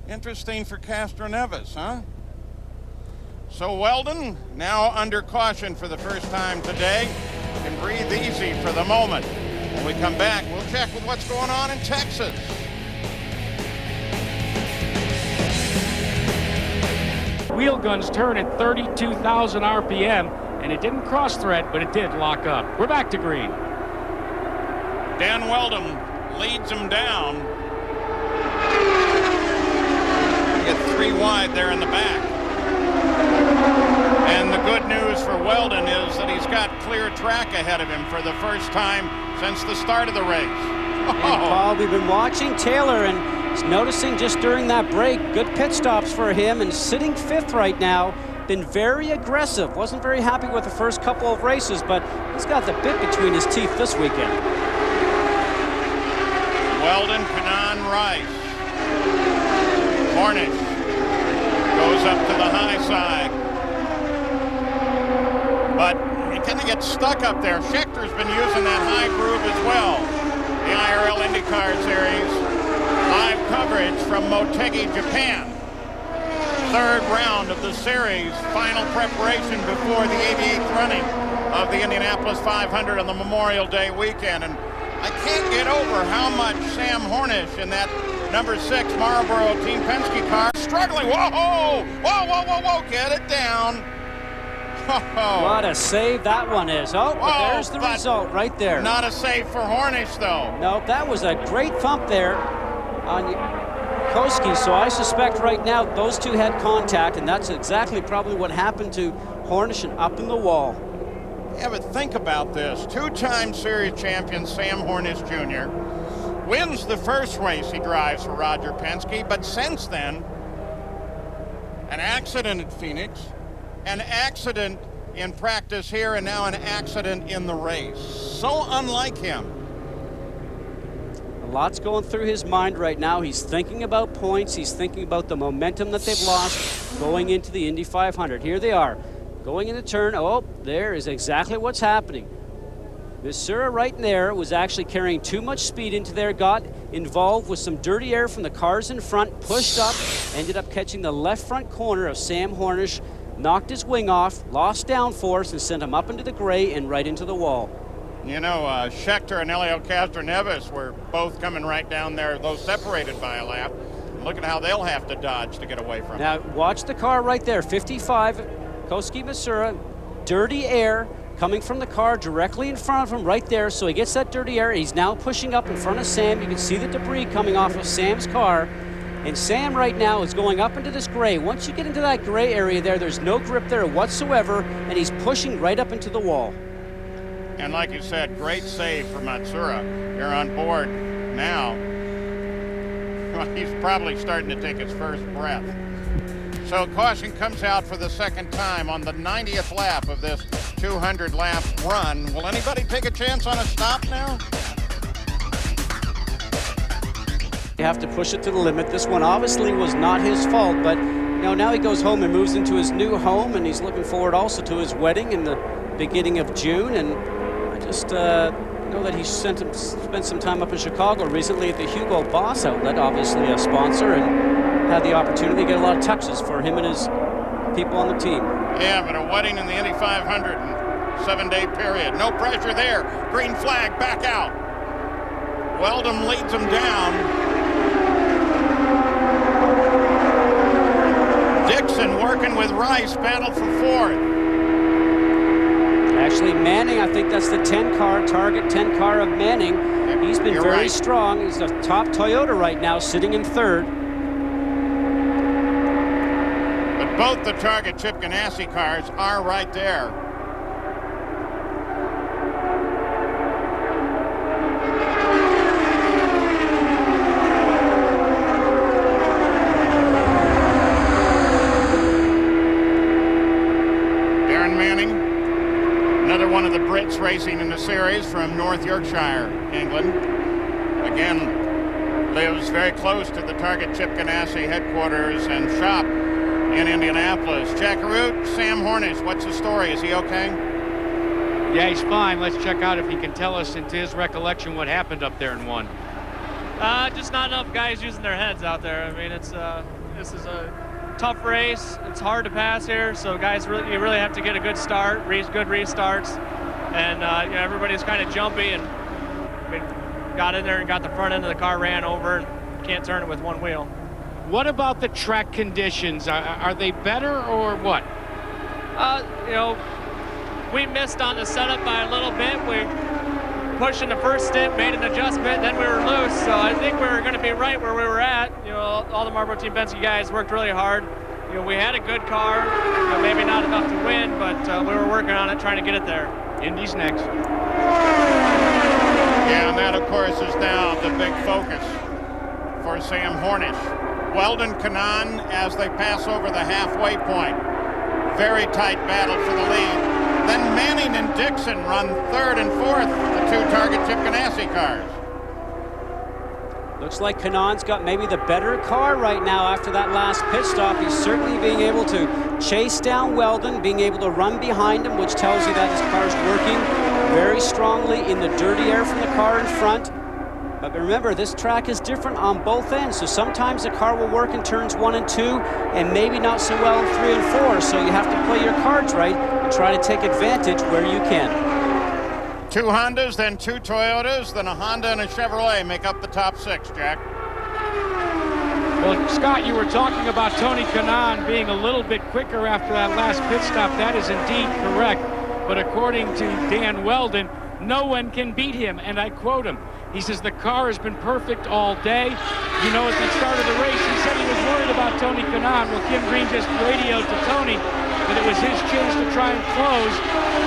Interesting for Castroneves, huh? So Weldon, now under caution for the first time today, can breathe easy for the moment. When we come back, we'll check with what's going on in Texas. Wheel guns turn at 32,000 RPM, and it didn't cross thread, but it did lock up. We're back to green. Dan Weldon leads him down. You get 3 wide there in the back. And the good news for Weldon is that he's got clear track ahead of him for the first time since the start of the race. And Paul, we've been watching Taylor and noticing just during that break, good pit stops for him, and sitting 5th right now. Been very aggressive. Wasn't very happy with the first couple of races, but he's got the bit between his teeth this weekend. Weldon, Kanaan, Rice. Hornish goes up to the high side. But he kind of gets stuck up there. Schechter's been using that high groove as well. The IRL IndyCar Series live coverage from Motegi, Japan. 3rd round of the series, final preparation before the 88th running of the Indianapolis 500 on the Memorial Day weekend. And I can't get over how much Sam Hornish in that number 6 Marlboro Team Penske car struggling. Whoa, whoa, whoa, whoa, whoa, get it down. Whoa. What a save that one is. Oh, but there's the result right there. Not a save for Hornish, though. No, that was a great thump there on Koski, so I suspect right now those 2 had contact, and that's exactly probably what happened to Hornish and up in the wall. Yeah, but think about this. 2-time series champion Sam Hornish Jr. wins the first race he drives for Roger Penske, but since then, an accident at Phoenix, an accident in practice here, and now an accident in the race. So unlike him. A lot's going through his mind right now. He's thinking about points. He's thinking about the momentum that they've lost going into the Indy 500. Here they are, going into turn. Oh, there is exactly what's happening. Missouri right in there was actually carrying too much speed into there, got involved with some dirty air from the cars in front, pushed up, ended up catching the left front corner of Sam Hornish, knocked his wing off, lost downforce, and sent him up into the gray and right into the wall. You know, Scheckter and Helio Castroneves were both coming right down there, though separated by a lap. Look at how they'll have to dodge to get away from Now, watch the car right there, 55, Koski Missouri, dirty air coming from the car directly in front of him right there, so he gets that dirty air. He's now pushing up in front of Sam. You can see the debris coming off of Sam's car, and Sam right now is going up into this gray. Once you get into that gray area there, there's no grip there whatsoever, and he's pushing right up into the wall. And like you said, great save for Matsura. You're on board now. Well, he's probably starting to take his first breath. So caution comes out for the second time on the 90th lap of this 200-lap run. Will anybody take a chance on a stop now? You have to push it to the limit. This one obviously was not his fault, but you know, now he goes home and moves into his new home, and he's looking forward also to his wedding in the beginning of June. And I just know that he spent some time up in Chicago recently at the Hugo Boss outlet, obviously a sponsor, and had the opportunity to get a lot of touches for him and his people on the team. Yeah, but a wedding in the Indy 500 in 7-day period. No pressure there. Green flag, back out. Weldon leads him down. Dixon working with Rice, battle for fourth. Actually, Manning, I think that's the 10-car, target 10-car of Manning. He's been very right. strong. He's the top Toyota right now, sitting in third. But both the target Chip Ganassi cars are right there. One of the Brits racing in the series from North Yorkshire, England. Again, lives very close to the target Chip Ganassi headquarters and shop in Indianapolis. Jack Root, Sam Hornish, what's the story? Is he okay? Yeah, he's fine. Let's check out if he can tell us into his recollection what happened up there in one. Just not enough guys using their heads out there. I mean, it's this is a tough race. It's hard to pass here, so guys, you really have to get a good start, good restarts, and you know, everybody's kind of jumpy, and we got in there and got the front end of the car ran over, and can't turn it with one wheel. What about the track conditions? Are they better or what? You know, we missed on the setup by a little bit. We pushed in the first stint, made an adjustment, then we were loose. So I think we were going to be right where we were at. You know, all the Marlboro Team Penske guys worked really hard. You know, we had a good car, you know, maybe not enough to win, but we were working on it, trying to get it there. Indy's next. Yeah, and that, of course, is now the big focus for Sam Hornish. Weldon, Kanaan, as they pass over the halfway point. Very tight battle for the lead. Then Manning and Dixon run third and fourth, the two target Chip Ganassi cars. Looks like Kanaan's got maybe the better car right now after that last pit stop. He's certainly being able to chase down Weldon, being able to run behind him, which tells you that his car's working very strongly in the dirty air from the car in front. But remember, this track is different on both ends, so sometimes the car will work in turns 1 and 2, and maybe not so well in 3 and 4, so you have to play your cards right and try to take advantage where you can. 2 Hondas, then 2 Toyotas, then a Honda and a Chevrolet make up the top 6, Jack. Well, Scott, you were talking about Tony Kanaan being a little bit quicker after that last pit stop. That is indeed correct. But according to Dan Weldon, no one can beat him, and I quote him. He says, the car has been perfect all day. You know, at the start of the race, he said he was worried about Tony Kanaan. Well, Kim Green just radioed to Tony that it was his chance to try and close,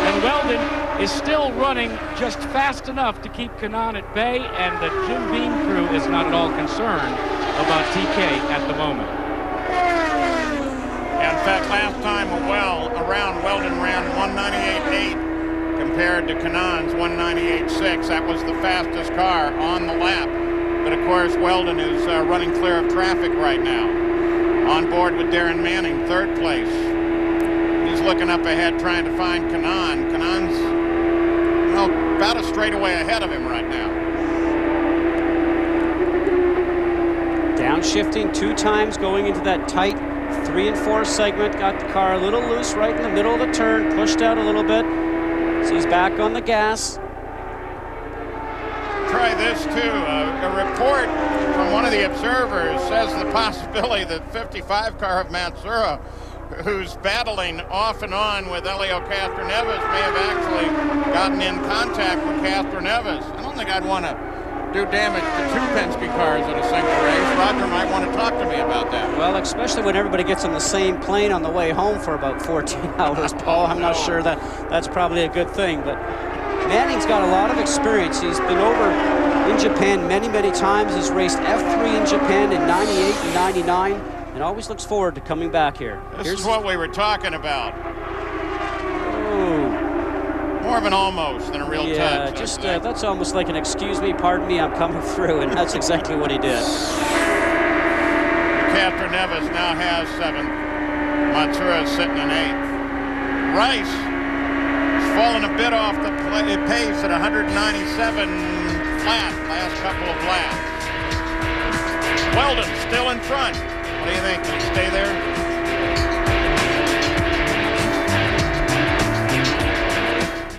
and Weldon is still running just fast enough to keep Kanaan at bay, and the Jim Beam crew is not at all concerned about TK at the moment. In fact, last time around, Weldon ran 198.8 compared to Kanaan's 198.6. That was the fastest car on the lap But of course, Weldon is running clear of traffic right now. On board with Darren Manning, third place. He's looking up ahead trying to find Kanaan. Kanaan's, well, about a straightaway ahead of him right now. Downshifting 2 times going into that tight 3 and 4 segment. Got the car a little loose right in the middle of the turn, pushed out a little bit. So he's back on the gas. Try this too. A report from one of the observers says the possibility that 55 car of Matsura, who's battling off and on with Helio Castroneves, may have actually gotten in contact with Castroneves. I don't think I'd want to do damage to 2 Penske cars in a single race. Roger might want to talk to me about that. Well, especially when everybody gets on the same plane on the way home for about 14 hours, Paul. I'm not sure that's probably a good thing, but Manning's got a lot of experience. He's been over in Japan many, many times. He's raced F3 in Japan in 98 and 99, and always looks forward to coming back here. This is what we were talking about. Ooh. More of an almost than a real touch. Yeah, just that's almost like an excuse me, pardon me, I'm coming through, and that's exactly what he did. Castroneves now has 7th. Matsura is sitting in 8th. Rice has fallen a bit off the pace at 197 flat last couple of laps. Weldon still in front. What do you think? Will he stay there?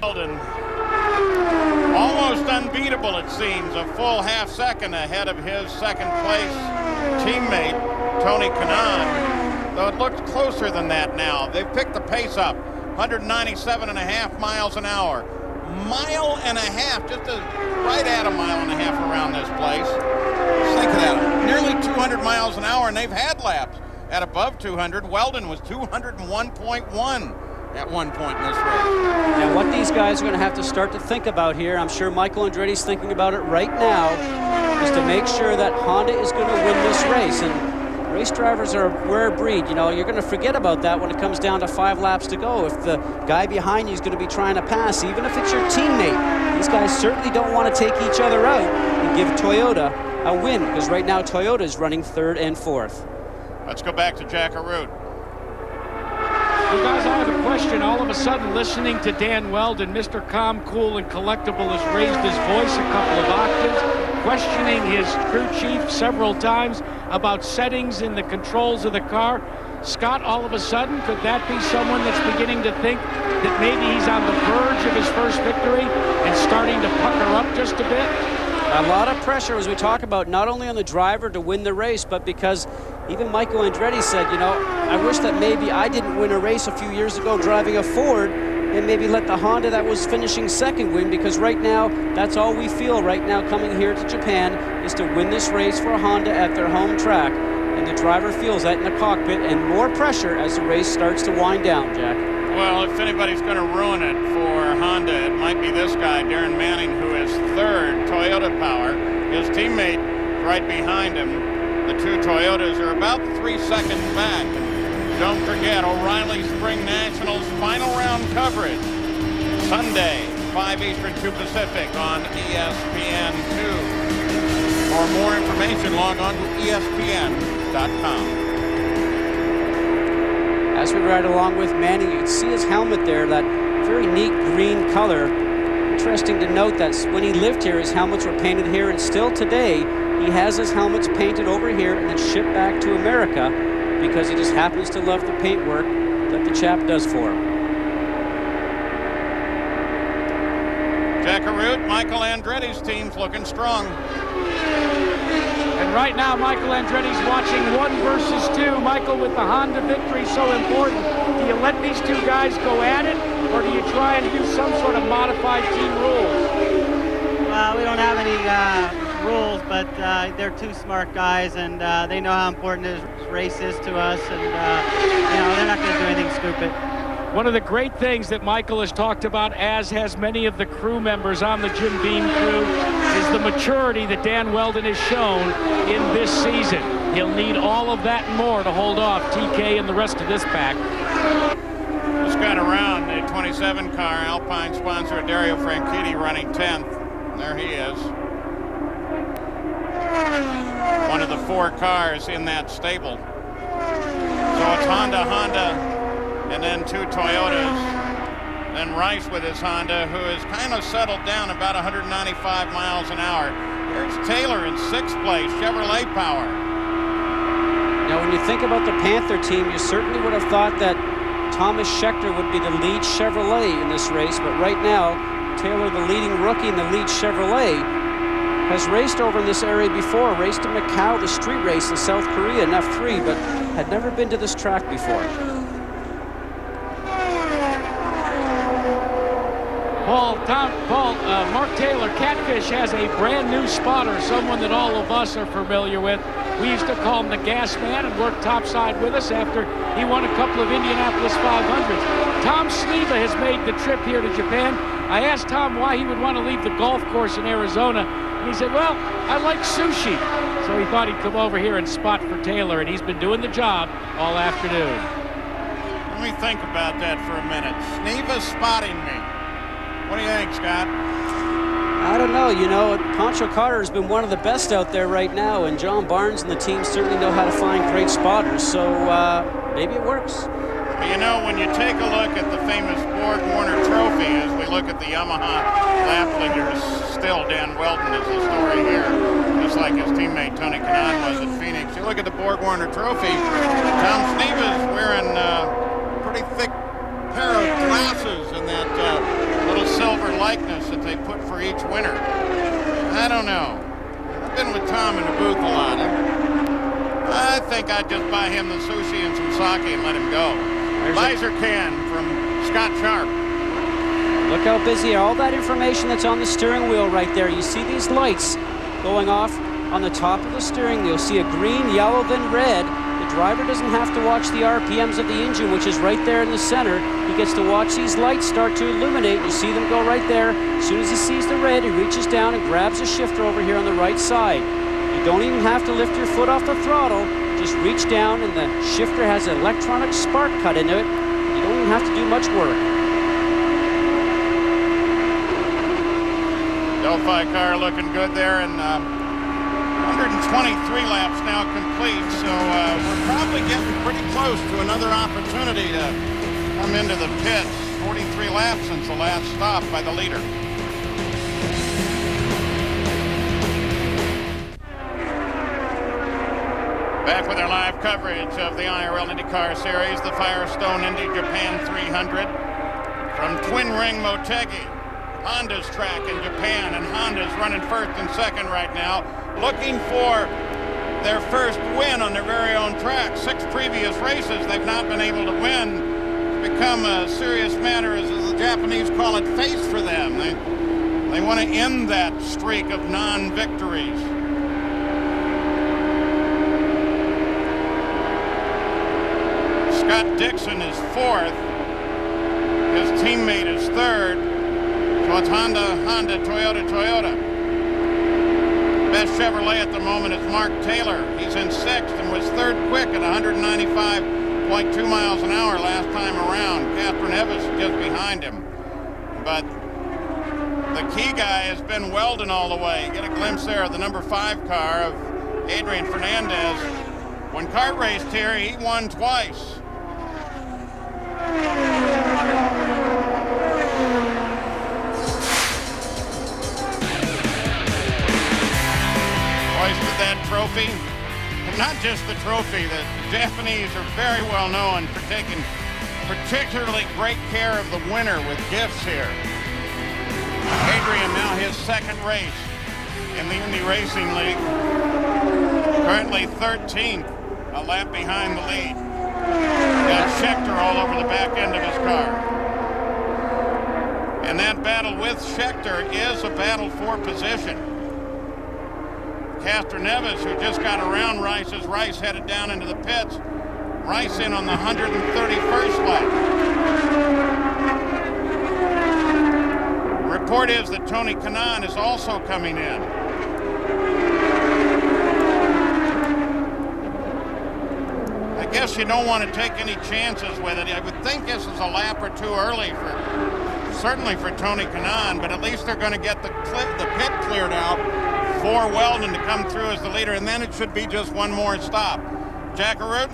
Weldon, almost unbeatable it seems, a full half second ahead of his second place teammate, Tony Kanaan. Though it looks closer than that now. They've picked the pace up, 197.5 miles an hour. Mile and a half, just right at a mile and a half around this place. Just think of that, nearly 200 miles an hour, and they've had laps at above 200. Weldon was 201.1 at one point in this race. Now what these guys are going to have to start to think about here, I'm sure Michael Andretti's thinking about it right now, is to make sure that Honda is going to win this race. And race drivers are a rare breed. You know, you're going to forget about that when it comes down to 5 laps to go. If the guy behind you is going to be trying to pass, even if it's your teammate, these guys certainly don't want to take each other out and give Toyota a win, because right now Toyota is running 3rd and 4th. Let's go back to Jack Arute. Well, guys, I have a question. All of a sudden, listening to Dan Weldon, Mr. Calm, Cool, and Collectible has raised his voice a couple of octaves, questioning his crew chief several times about settings in the controls of the car. Scott, all of a sudden, could that be someone that's beginning to think that maybe he's on the verge of his first victory and starting to pucker up just a bit? A lot of pressure, as we talk about, not only on the driver to win the race, but because even Michael Andretti said, you know, I wish that maybe I didn't win a race a few years ago driving a Ford and maybe let the Honda that was finishing second win, because right now, that's all we feel right now coming here to Japan is to win this race for Honda at their home track. And the driver feels that in the cockpit, and more pressure as the race starts to wind down, Jack. Well, if anybody's going to ruin it for Honda, it might be this guy, Darren Manning, who is 3rd, Toyota power. His teammate right behind him. The 2 Toyotas are about 3 seconds back. Don't forget, O'Reilly Spring Nationals final round coverage. Sunday, 5 Eastern, 2 Pacific on ESPN2. For more information, log on to ESPN.com. As we ride along with Manning, you can see his helmet there, that very neat green color. Interesting to note that when he lived here, his helmets were painted here, and still today, he has his helmets painted over here and then shipped back to America because he just happens to love the paintwork that the chap does for him. Jack Arute, Michael Andretti's team's looking strong. And right now, Michael Andretti's watching 1 versus 2. Michael, with the Honda victory so important, do you let these 2 guys go at it, or do you try and do some sort of modified team rules? Well, we don't have any rules, but they're 2 smart guys, and they know how important this race is to us, and you know, they're not going to do anything stupid. One of the great things that Michael has talked about, as has many of the crew members on the Jim Beam crew, is the maturity that Dan Weldon has shown in this season. He'll need all of that and more to hold off TK and the rest of this pack. Just got around the 27 car, Alpine sponsor Dario Franchitti running 10th. There he is. one of the 4 cars in that stable. So it's Honda, and then 2 Toyotas. Then Rice with his Honda, who has kind of settled down about 195 miles an hour. Here's Taylor in 6th place, Chevrolet power. Now, when you think about the Panther team, you certainly would have thought that Thomas Scheckter would be the lead Chevrolet in this race, but right now, Taylor, the leading rookie in the lead Chevrolet, has raced over in this area before, raced in Macau, the street race in South Korea in F3, but had never been to this track before. Mark Taylor, Catfish has a brand new spotter, someone that all of us are familiar with. We used to call him the gas man and work topside with us after he won a couple of Indianapolis 500s. Tom Sneva has made the trip here to Japan. I asked Tom why he would want to leave the golf course in Arizona, and he said, well, I like sushi. So he thought he'd come over here and spot for Taylor, and he's been doing the job all afternoon. Let me think about that for a minute. Sneva's spotting me. What do you think, Scott? I don't know. You know, Pancho Carter has been one of the best out there right now, and John Barnes and the team certainly know how to find great spotters, so maybe it works. Well, you know, when you take a look at the famous Borg-Warner Trophy, as we look at the Yamaha lap leaders, still Dan Weldon is the story here, just like his teammate Tony Kanaan was at Phoenix. You look at the Borg-Warner Trophy, Tom Sneva's wearing a pretty thick pair of glasses and that little silver likeness that they put for each winner. I don't know. I've been with Tom in the booth a lot. I think I'd just buy him the sushi and some sake and let him go. Visor can from Scott Sharp. Look how busy, all that information that's on the steering wheel right there. You see these lights going off on the top of the steering wheel. See a green, yellow, then red. The driver doesn't have to watch the RPMs of the engine, which is right there in the center. He gets to watch these lights start to illuminate. You see them go right there. As soon as he sees the red, he reaches down and grabs a shifter over here on the right side. You don't even have to lift your foot off the throttle. Just reach down and the shifter has an electronic spark cut into it. You don't even have to do much work. Delphi car looking good there, and 123 laps now complete, so we're probably getting pretty close to another opportunity to come into the pits. 43 laps since the last stop by the leader. Back with our live coverage of the IRL IndyCar Series, the Firestone Indy Japan 300 from Twin Ring Motegi, Honda's track in Japan, and Honda's running first and second right now, looking for their first win on their very own track. 6 previous races they've not been able to win. It's become a serious matter, as the Japanese call it, face for them. They want to end that streak of non-victories. Scott Dixon is 4th. His teammate is 3rd. So it's Honda, Toyota. Best Chevrolet at the moment is Mark Taylor. He's in 6th and was 3rd quick at 195.2 miles an hour last time around. Catherine Evis just behind him. But the key guy has been Weldon all the way. Get a glimpse there of the number 5 car of Adrian Fernandez. When kart raced here, he won twice. Hoisted that trophy, and not just the trophy. The Japanese are very well known for taking particularly great care of the winner with gifts here. Adrian now his 2nd race in the Indy Racing League. Currently 13th, a lap behind the lead. Got Scheckter all over the back end of his car. And that battle with Scheckter is a battle for position. Castor Neves, who just got around Rice as Rice headed down into the pits. Rice in on the 131st lap. Report is that Tony Kanaan is also coming in. I guess you don't want to take any chances with it. I would think this is a lap or 2 early certainly for Tony Kanaan, but at least they're going to get the pit cleared out for Weldon to come through as the leader, and then it should be just one more stop. Jackaroo?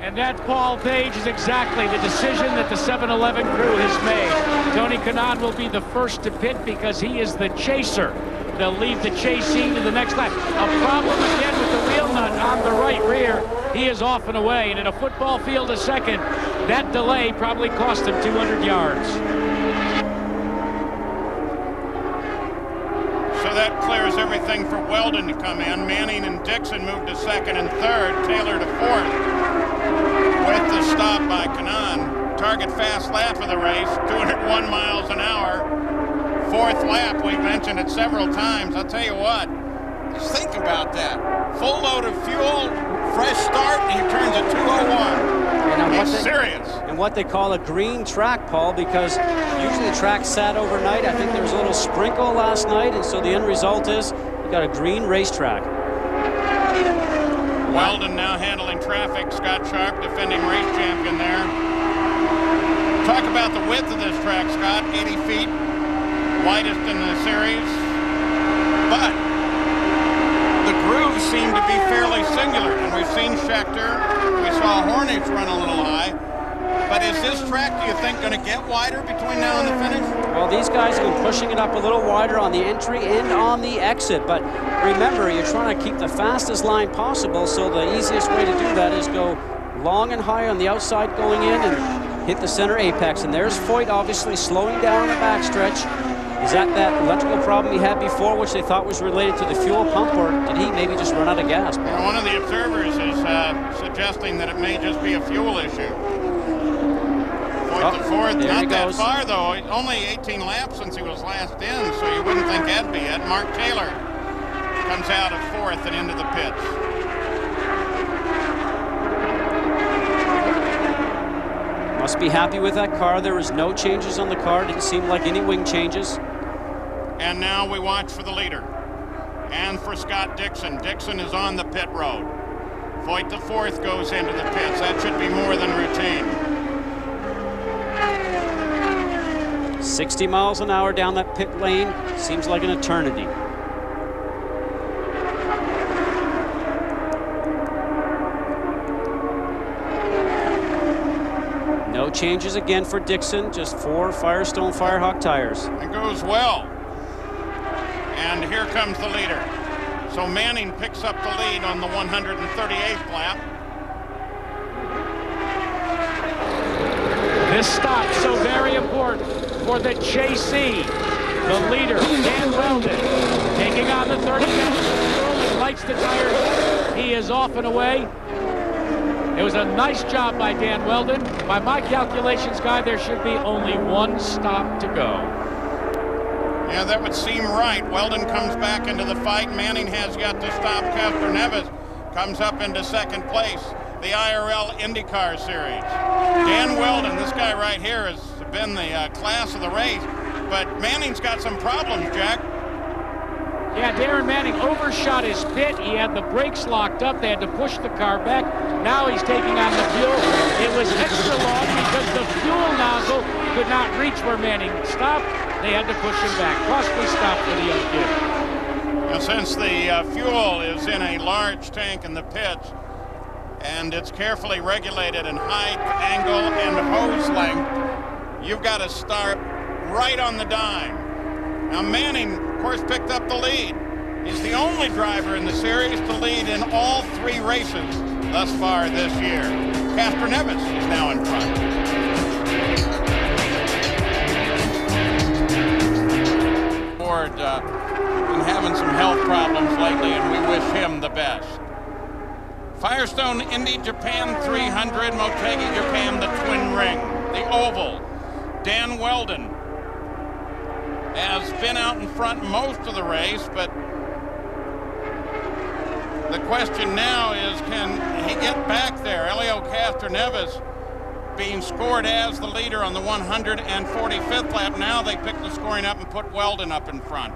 And that, Paul Page, is exactly the decision that the 7-Eleven crew has made. Tony Kanaan will be the first to pit because he is the chaser. They'll leave the chasing to the next lap. A problem again with the wheel nut on the right rear. He is off and away, and in a football field a second, that delay probably cost him 200 yards. So that clears everything for Weldon to come in. Manning and Dixon moved to second and third. Taylor to fourth. With the stop by Kanaan. Target fast lap of the race, 201 miles an hour. Fourth lap, we've mentioned it several times. I'll tell you what, just think about that. Full load of fuel, fresh start, and he turns at 201. He's serious. And what they call a green track, Paul, because usually the track sat overnight. I think there was a little sprinkle last night, and so the end result is you got a green racetrack. Weldon now handling traffic. Scott Sharp, defending race champion there. Talk about the width of this track, Scott. 80 feet, widest in the series. But the grooves seem to be fairly singular. And we've seen Schechter. We saw Hornish run a little high. But is this track, do you think, going to get wider between now and the finish? Well, these guys have been pushing it up a little wider on the entry and on the exit. But remember, you're trying to keep the fastest line possible, so the easiest way to do that is go long and high on the outside going in and hit the center apex. And there's Foyt obviously slowing down on the backstretch. Is that electrical problem he had before, which they thought was related to the fuel pump, or did he maybe just run out of gas? Well, one of the observers is suggesting that it may just be a fuel issue. The fourth, not that far though. Only 18 laps since he was last in, so you wouldn't think that'd be it. Mark Taylor comes out of fourth and into the pits. Must be happy with that car. There was no changes on the car. Didn't seem like any wing changes. And now we watch for the leader. And for Scott Dixon. Dixon is on the pit road. Foyt the fourth goes into the pits. That should be more than routine. 60 miles an hour down that pit lane. Seems like an eternity. No changes again for Dixon. Just 4 Firestone Firehawk tires. It goes well. And here comes the leader. So Manning picks up the lead on the 138th lap. This stop so very important for the chasee. The leader, Dan Weldon, taking on the 30th. Lights the tires. He is off and away. It was a nice job by Dan Weldon. By my calculations, Guy, there should be only one stop to go. Yeah, that would seem right. Weldon comes back into the fight. Manning has got to stop. Casper Neves comes up into second place. The IRL IndyCar Series. Dan Weldon, this guy right here, has been the class of the race, but Manning's got some problems, Jack. Yeah, Darren Manning overshot his pit. He had the brakes locked up. They had to push the car back. Now he's taking on the fuel. It was extra long because the fuel nozzle could not reach where Manning stopped. They had to push him back. Costly stop for the young kid. Now, since the fuel is in a large tank in the pits, and it's carefully regulated in height, angle, and hose length, you've got to start right on the dime. Now, Manning, of course, picked up the lead. He's the only driver in the series to lead in all 3 races thus far this year. Casper Neves is now in front. Ford been having some health problems lately, and we wish him the best. Firestone Indy Japan 300, Motegi Japan, the Twin Ring, the Oval. Dan Weldon has been out in front most of the race, but the question now is, can he get back there? Elio Castroneves being scored as the leader on the 145th lap. Now they pick the scoring up and put Weldon up in front.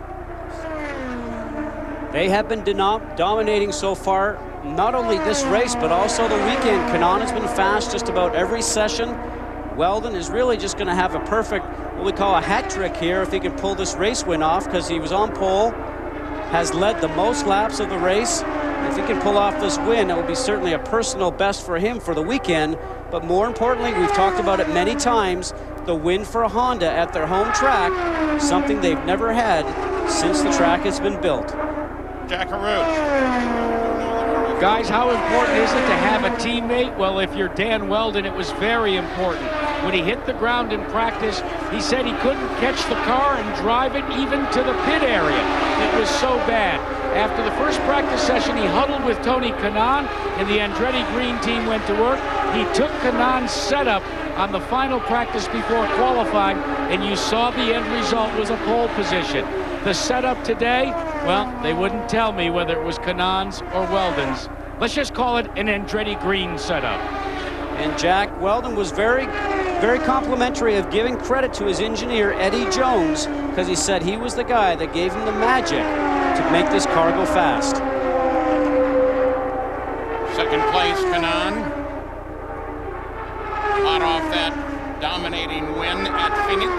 They have been dominating so far, not only this race, but also the weekend. Kanaan has been fast just about every session. Weldon is really just going to have a perfect, what we call a hat trick here, if he can pull this race win off, because he was on pole, has led the most laps of the race. If he can pull off this win, it will be certainly a personal best for him for the weekend. But more importantly, we've talked about it many times, the win for Honda at their home track, something they've never had since the track has been built. Jack Arute. Guys, how important is it to have a teammate? Well, if you're Dan Weldon, it was very important. When he hit the ground in practice, he said he couldn't catch the car and drive it even to the pit area. It was so bad. After the first practice session, he huddled with Tony Kanaan, and the Andretti Green team went to work. He took Kanaan's setup on the final practice before qualifying, and you saw the end result was a pole position. The setup today, well, they wouldn't tell me whether it was Kanaan's or Weldon's. Let's just call it an Andretti Green setup. And Jack Weldon was very complimentary of giving credit to his engineer, Eddie Jones, because he said he was the guy that gave him the magic to make this car go fast. Second place, Kanaan. Hot off that dominating win at Phoenix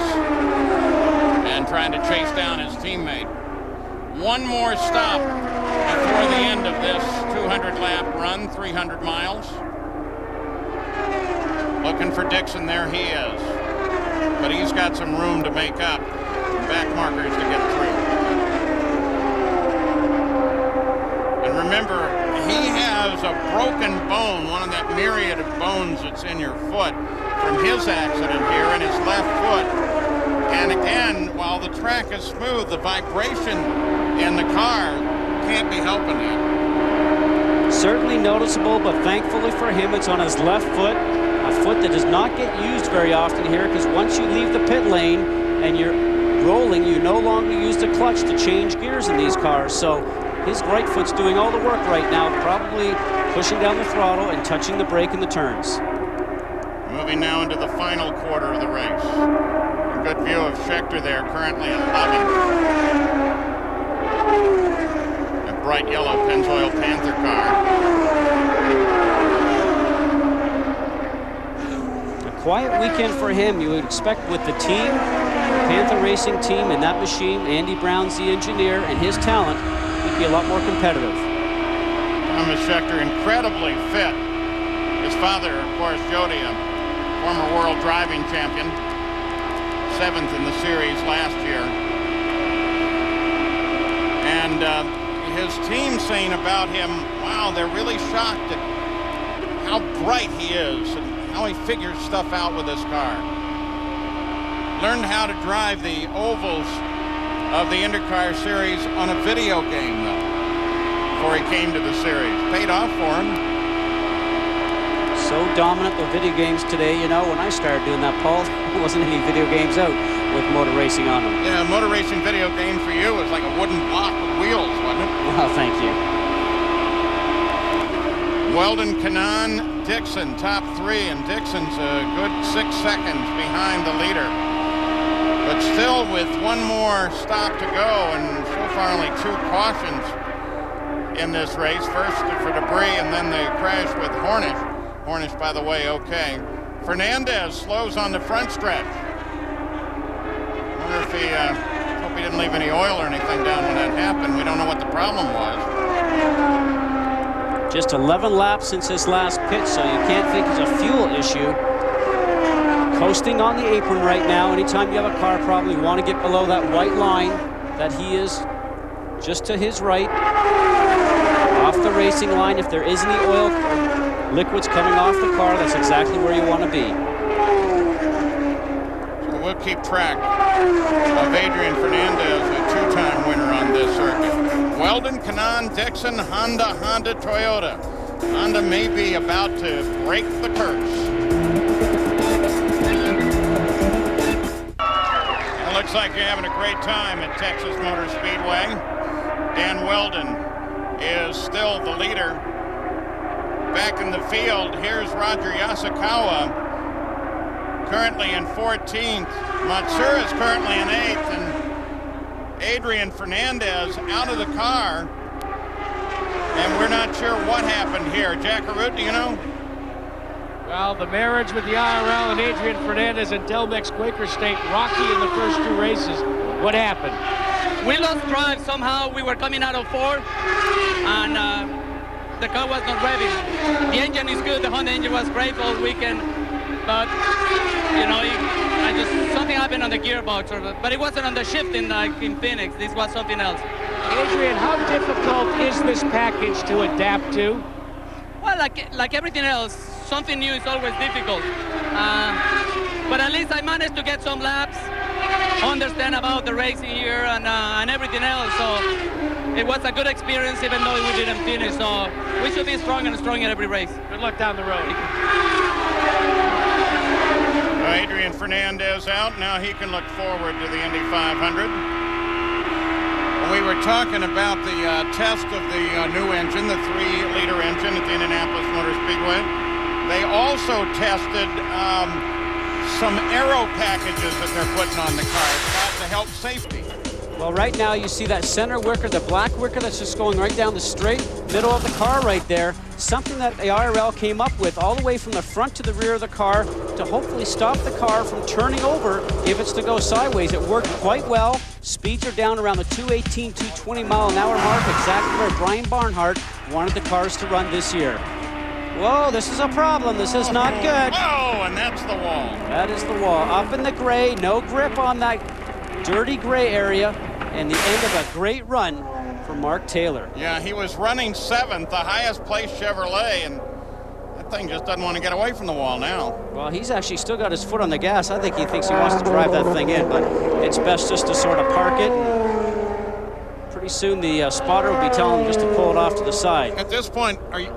and trying to chase down his teammate. One more stop before the end of this 200-lap run, 300 miles. Looking for Dixon, there he is. But he's got some room to make up, back markers to get through. And remember, he has a broken bone, one of that myriad of bones that's in your foot from his accident here in his left foot. And again, while the track is smooth, the vibration in the car can't be helping him. Certainly noticeable, but thankfully for him, it's on his left foot, a foot that does not get used very often here, because once you leave the pit lane and you're rolling, you no longer use the clutch to change gears in these cars. So his right foot's doing all the work right now, probably pushing down the throttle and touching the brake in the turns. Moving now into the final quarter of the race. A good view of Schechter there, currently at 11th. A bright yellow Pennzoil Panther car. A quiet weekend for him, you would expect with the team, Panther Racing team and that machine. Andy Brown's the engineer, and his talent would be a lot more competitive. Thomas Schechter, incredibly fit. His father, of course, Jody, a former world driving champion, 7th in the series last year. And his team saying about him, wow, they're really shocked at how bright he is and how he figures stuff out with this car. Learned how to drive the ovals of the IndyCar series on a video game, though, before he came to the series. Paid off for him. So dominant with video games today, you know, when I started doing that, Paul, there wasn't any video games out with motor racing on them. Yeah, a motor racing video game for you was like a wooden block with wheels, wasn't it? Well, thank you. Weldon, Kanaan, Dixon, top three, and Dixon's a good 6 seconds behind the leader. But still with one more stop to go, and so far only 2 cautions in this race. First for debris, and then the crash with Hornish. Hornish, by the way, okay. Fernandez slows on the front stretch. Wonder if he, hope he didn't leave any oil or anything down when that happened. We don't know what the problem was. Just 11 laps since his last pit, so you can't think it's a fuel issue. Coasting on the apron right now. Anytime you have a car problem, you want to get below that white line that he is just to his right. Off the racing line, if there is any oil liquids coming off the car, that's exactly where you want to be. So we'll keep track of Adrian Fernandez, a 2-time winner on this circuit. Weldon, Kanaan, Dixon, Honda, Toyota. Honda may be about to break the curse. It looks like you're having a great time at Texas Motor Speedway. Dan Weldon is still the leader. Back in the field, here's Roger Yasukawa, currently in 14th. Matsura is currently in 8th, and Adrian Fernandez out of the car. And we're not sure what happened here. Jack Arute, do you know? Well, the marriage with the IRL and Adrian Fernandez and Delmex Quaker State rocky in the first 2 races. What happened? we lost drive somehow. We were coming out of 4, and the car was not ready. The engine is good. The Honda engine was great all weekend, but you know, something happened on the gearbox, but it wasn't on the shifting like in Phoenix. This was something else. Adrian, how difficult is this package to adapt to? Well, like everything else, something new is always difficult. But at least I managed to get some laps, understand about the racing here and everything else. So it was a good experience, even though we didn't finish. So we should be stronger and stronger every race. Good luck down the road. Adrian Fernandez out. Now he can look forward to the Indy 500. We were talking about the test of the new engine, the 3-liter engine at the Indianapolis Motor Speedway. They also tested some aero packages that they're putting on the cars to help safety. Well, right now you see that center wicker, the black wicker that's just going right down the straight middle of the car right there. Something that the IRL came up with all the way from the front to the rear of the car to hopefully stop the car from turning over if it's to go sideways. It worked quite well. Speeds are down around the 218, 220 mile an hour mark, exactly where Brian Barnhart wanted the cars to run this year. Whoa, this is a problem. This is not good. Oh, and that's the wall. That is the wall. Up in the gray, no grip on that dirty gray area, and the end of a great run for Mark Taylor. Yeah, he was running 7th, the highest place Chevrolet, and that thing just doesn't want to get away from the wall now. Well, he's actually still got his foot on the gas. I think he thinks he wants to drive that thing in, but it's best just to sort of park it. Pretty soon the spotter will be telling him just to pull it off to the side. At this point, there's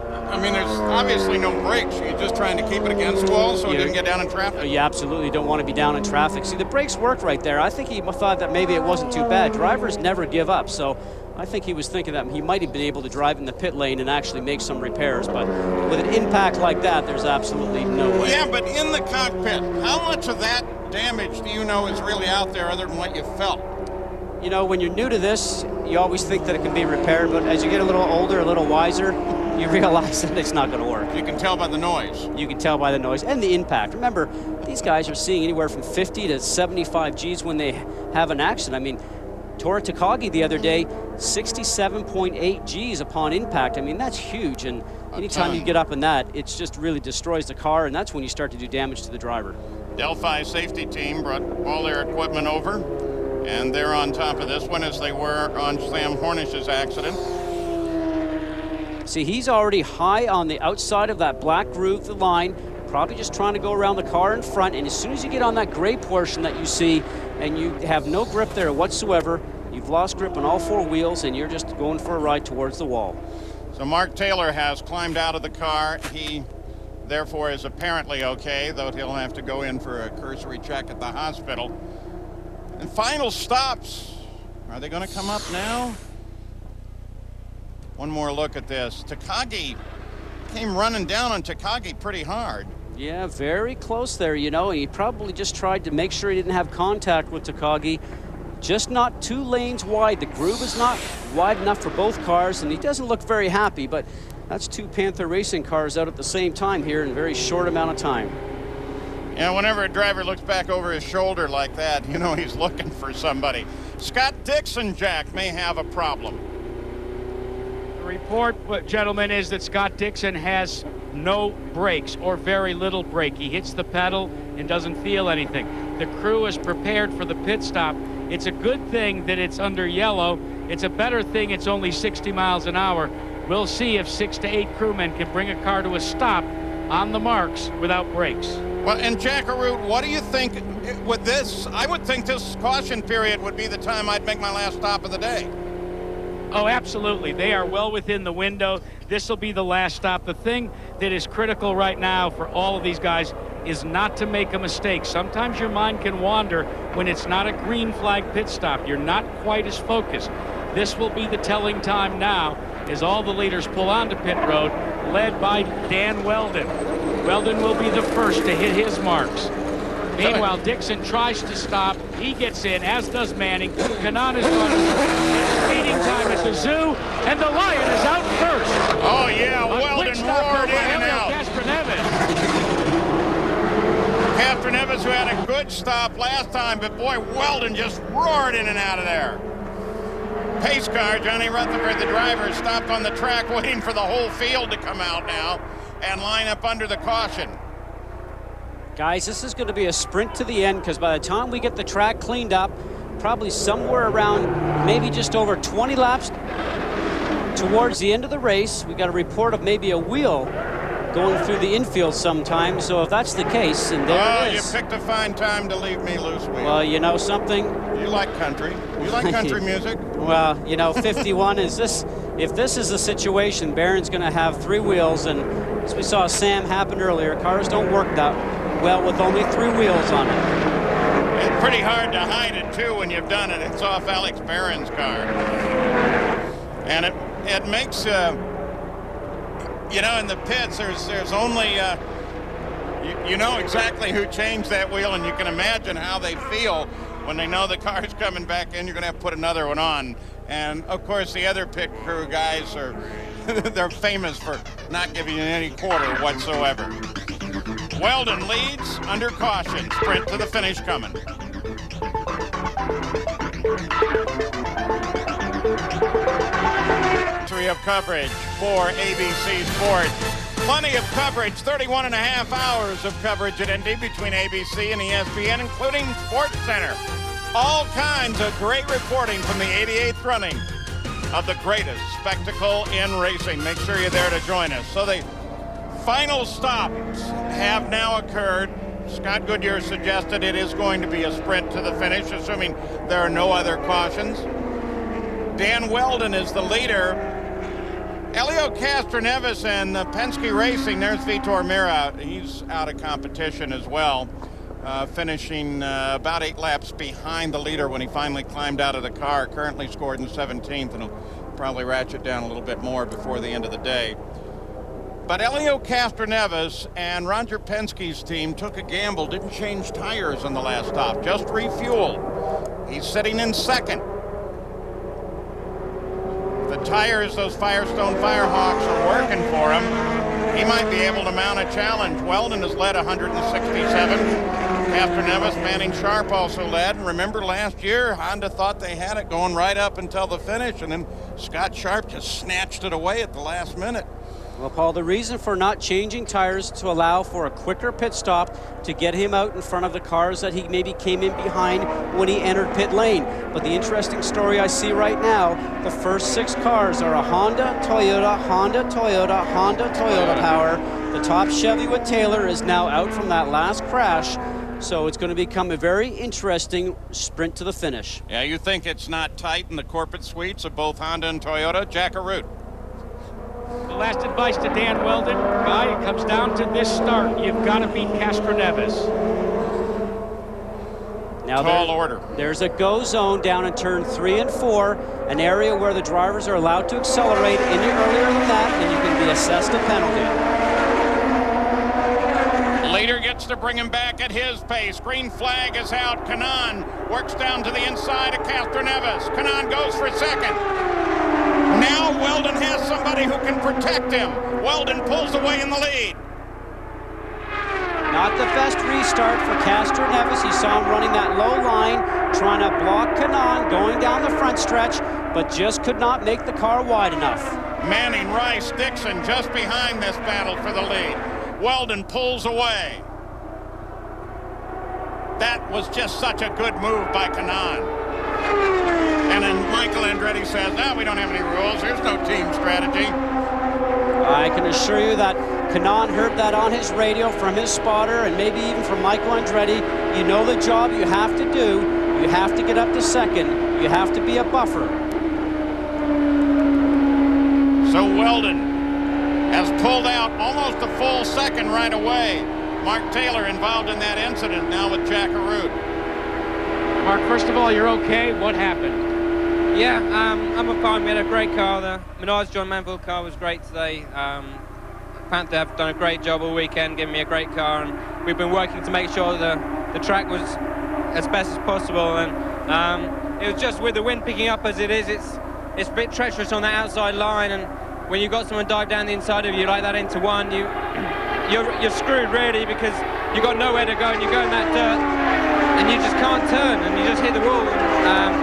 obviously no brakes. You're just trying to keep it against the wall so it doesn't get down in traffic. You absolutely don't want to be down in traffic. See, the brakes work right there. I think he thought that maybe it wasn't too bad. Drivers never give up, so I think he was thinking that he might have been able to drive in the pit lane and actually make some repairs, but with an impact like that, there's absolutely no way. Yeah, but in the cockpit, how much of that damage do you know is really out there other than what you felt? You know, when you're new to this, you always think that it can be repaired, but as you get a little older, a little wiser, you realize that it's not going to work. You can tell by the noise. You can tell by the noise and the impact. Remember, these guys are seeing anywhere from 50 to 75 Gs when they have an accident. I mean, Tora Takagi the other day, 67.8 Gs upon impact. I mean, that's huge, and anytime you get up in that, it just really destroys the car, and that's when you start to do damage to the driver. Delphi safety team brought all their equipment over, and they're on top of this one as they were on Sam Hornish's accident. See, he's already high on the outside of that black groove line, probably just trying to go around the car in front, and as soon as you get on that gray portion that you see, and you have no grip there whatsoever, you've lost grip on all 4 wheels, and you're just going for a ride towards the wall. So Mark Taylor has climbed out of the car. He, therefore, is apparently okay, though he'll have to go in for a cursory check at the hospital. And final stops. Are they going to come up now? One more look at this. Takagi came running down on Takagi pretty hard. Yeah, very close there, you know, and he probably just tried to make sure he didn't have contact with Takagi. Just not 2 lanes wide. The groove is not wide enough for both cars, and he doesn't look very happy, but that's 2 Panther Racing cars out at the same time here in a very short amount of time. Yeah, whenever a driver looks back over his shoulder like that, you know he's looking for somebody. Scott Dixon, Jack, may have a problem. The report, gentlemen, is that Scott Dixon has no brakes or very little brake. He hits the pedal and doesn't feel anything. The crew is prepared for the pit stop. It's a good thing that it's under yellow. It's a better thing it's only 60 miles an hour. We'll see if 6 to 8 crewmen can bring a car to a stop on the marks without brakes. Well, and Jackaroo, what do you think with this? I would think this caution period would be the time I'd make my last stop of the day. Oh, absolutely. They are well within the window. This will be the last stop. The thing that is critical right now for all of these guys is not to make a mistake. Sometimes your mind can wander when it's not a green flag pit stop. You're not quite as focused. This will be the telling time now as all the leaders pull onto pit road, led by Dan Weldon. Weldon will be the first to hit his marks. Meanwhile, Dixon tries to stop. He gets in, as does Manning. Kanaan is running. Speeding time at the zoo, and the Lion is out first. Oh, yeah, Weldon roared in and out. Castroneves, who had a good stop last time, but boy, Weldon just roared in and out of there. pace car, Johnny Rutherford, the driver, stopped on the track waiting for the whole field to come out now and line up under the caution. Guys, this is going to be a sprint to the end, because by the time we get the track cleaned up, probably somewhere around maybe just over 20 laps towards the end of the race, we got a report of maybe a wheel going through the infield sometime. So if that's the case, and there it is. You picked a fine time to leave me loose, Wheel. Well, you know something? You like country. You like country music. Well, you know, 51 is this. If this is the situation, Barron's going to have 3 wheels, and as we saw Sam happen earlier, cars don't work that well with only 3 wheels on it. It's pretty hard to hide it, too, when you've done it. It's off Alex Barron's car. And it makes, you know, in the pits, there's only, you know exactly who changed that wheel, and you can imagine how they feel when they know the car's coming back in. You're going to have to put another one on. And, of course, the other pit crew guys they're famous for not giving you any quarter whatsoever. Weldon leads under caution. Sprint to the finish coming. Of coverage for ABC Sports. Plenty of coverage, 31 and a half hours of coverage at Indy between ABC and ESPN, including Sports Center. All kinds of great reporting from the 88th running of the greatest spectacle in racing. Make sure you're there to join us. So the final stops have now occurred. Scott Goodyear suggested it is going to be a sprint to the finish, assuming there are no other cautions. Dan Weldon is the leader. Helio Castroneves and Penske Racing, there's Vitor Meira. He's out of competition as well, finishing about 8 laps behind the leader when he finally climbed out of the car. Currently scored in 17th, and he'll probably ratchet down a little bit more before the end of the day. But Helio Castroneves and Roger Penske's team took a gamble, didn't change tires on the last stop, just refuel. He's sitting in second. The tires, those Firestone Firehawks, are working for him. He might be able to mount a challenge. Weldon has led 167. Castroneves, Manning Sharp also led. And remember last year, Honda thought they had it going right up until the finish, and then Scott Sharp just snatched it away at the last minute. Well, Paul, the reason for not changing tires to allow for a quicker pit stop to get him out in front of the cars that he maybe came in behind when he entered pit lane. But the interesting story I see right now, the first 6 cars are a Honda, Toyota, Honda, Toyota, Honda, Toyota power. The top Chevy with Taylor is now out from that last crash. So it's going to become a very interesting sprint to the finish. Yeah, you think it's not tight in the corporate suites of both Honda and Toyota? Jack Arute. The last advice to Dan Weldon, guy, it comes down to this start. You've got to beat Castroneves. Now tall order. There's a go zone down in turn 3 and 4, an area where the drivers are allowed to accelerate any earlier than that, and you can be assessed a penalty. Leader gets to bring him back at his pace. Green flag is out. Kanaan works down to the inside of Castroneves. Kanaan goes for second. Now Weldon has somebody who can protect him. Weldon pulls away in the lead. Not the best restart for Castroneves. He saw him running that low line, trying to block Kanaan going down the front stretch, but just could not make the car wide enough. Manning, Rice, Dixon just behind this battle for the lead. Weldon pulls away. That was just such a good move by Kanaan. And then Michael Andretti says, no, we don't have any rules. There's no team strategy. I can assure you that Kanaan heard that on his radio from his spotter and maybe even from Michael Andretti. You know the job you have to do. You have to get up to second. You have to be a buffer. So Weldon has pulled out almost a full second right away. Mark Taylor involved in that incident now with Jack Arute. Mark, first of all, you're okay. What happened? Yeah, I'm fine. We had a great car. The Menards John Manville car was great today. Panther have done a great job all weekend, giving me a great car, and we've been working to make sure the track was as best as possible. And it was just with the wind picking up as it is, it's a bit treacherous on that outside line, and when you've got someone dive down the inside of you like that into one, you're screwed really, because you've got nowhere to go and you go in that dirt and you just can't turn and you just hit the wall.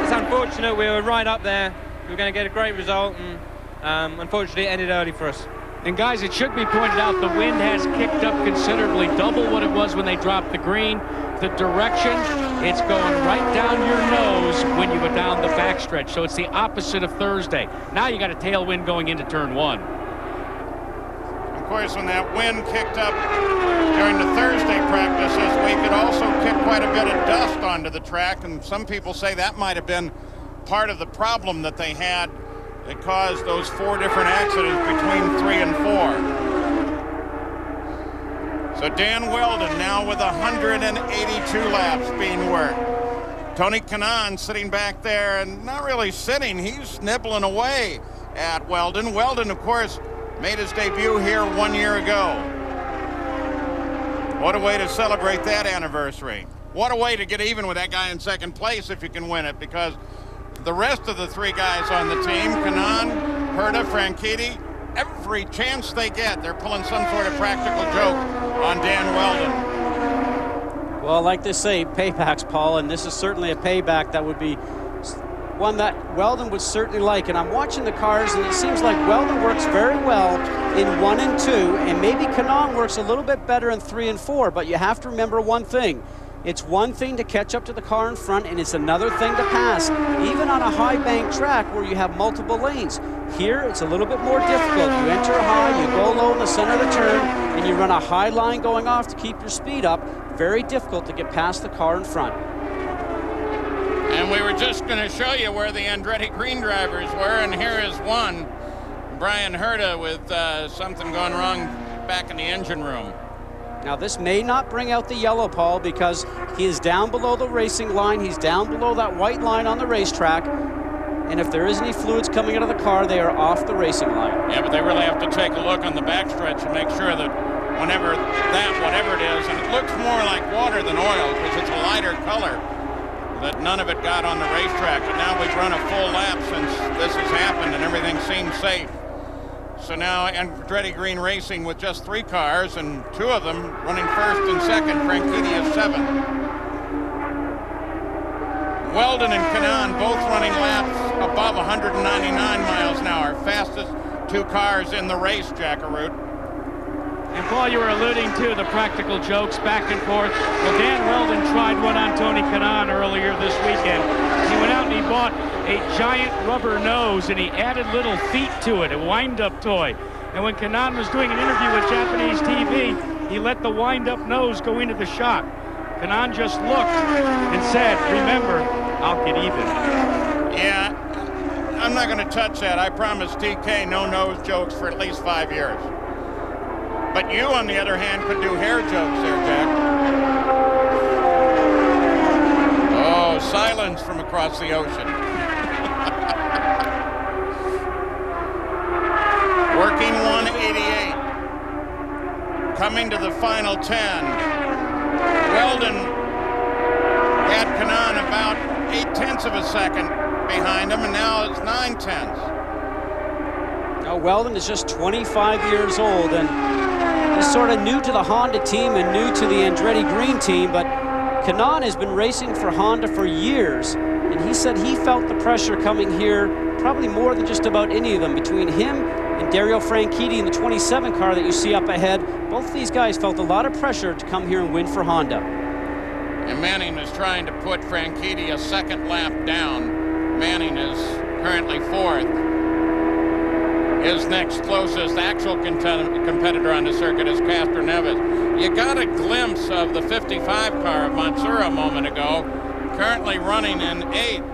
It's unfortunate. We were right up there were going to get a great result, and unfortunately it ended early for us. And guys, it should be pointed out the wind has kicked up considerably, double what it was when they dropped the green. The direction, it's going right down your nose when you go down the backstretch. So it's the opposite of Thursday. Now you got a tailwind going into turn 1. Of course, when that wind kicked up during the Thursday practice this week, it also kicked quite a bit of dust onto the track, and some people say that might have been part of the problem that they had that caused those 4 different accidents between 3 and 4. So Dan Weldon now with 182 laps being worked. Tony Kanaan sitting back there, and not really sitting, he's nibbling away at Weldon. Weldon, of course, made his debut here 1 year ago. What a way to celebrate that anniversary. What a way to get even with that guy in second place if you can win it, because the rest of the 3 guys on the team, Kanaan, Herta, Franchitti, every chance they get, they're pulling some sort of practical joke on Dan Weldon. Well, like they say, paybacks, Paul, and this is certainly a payback that would be one that Weldon would certainly like. And I'm watching the cars, and it seems like Weldon works very well in 1 and 2, and maybe Kanaan works a little bit better in 3 and 4, but you have to remember one thing. It's one thing to catch up to the car in front, and it's another thing to pass, even on a high bank track where you have multiple lanes. Here, it's a little bit more difficult. You enter high, you go low in the center of the turn, and you run a high line going off to keep your speed up. Very difficult to get past the car in front. And we were just going to show you where the Andretti Green drivers were, and here is one, Brian Herta, with something going wrong back in the engine room. Now this may not bring out the yellow, Paul, because he is down below the racing line. He's down below that white line on the racetrack. And if there is any fluids coming out of the car, they are off the racing line. Yeah, but they really have to take a look on the backstretch and make sure that whatever it is, and it looks more like water than oil because it's a lighter color, that none of it got on the racetrack. And now we've run a full lap since this has happened and everything seems safe. So now Andretti Green Racing with just 3 cars, and 2 of them running first and second. Franchitti is 7. Weldon and Kanaan both running laps above 199 miles an hour. Fastest 2 cars in the race, Jackaroot. And Paul, you were alluding to the practical jokes back and forth. Well, Dan Weldon tried one on Tony Kanaan earlier this weekend. He went out and he bought a giant rubber nose, and he added little feet to it, a wind-up toy. And when Kanaan was doing an interview with Japanese TV, he let the wind-up nose go into the shot. Kanaan just looked and said, "Remember, I'll get even." Yeah, I'm not going to touch that. I promised TK no nose jokes for at least 5 years. But you, on the other hand, could do hair jokes there, Jack. Oh, silence from across the ocean. Working 188. Coming to the final 10. Weldon had Kanaan about 0.8 of a second behind him, and now it's 0.9. Now Weldon is just 25 years old, and he's sort of new to the Honda team and new to the Andretti Green team, but Kanaan has been racing for Honda for years, and he said he felt the pressure coming here probably more than just about any of them. Between him and Dario Franchitti in the 27 car that you see up ahead, both of these guys felt a lot of pressure to come here and win for Honda. And Manning is trying to put Franchitti a second lap down. Manning is currently 4th. His next closest actual competitor on the circuit is Castro Neves. You got a glimpse of the 55 car of Matsura a moment ago, currently running in 8th.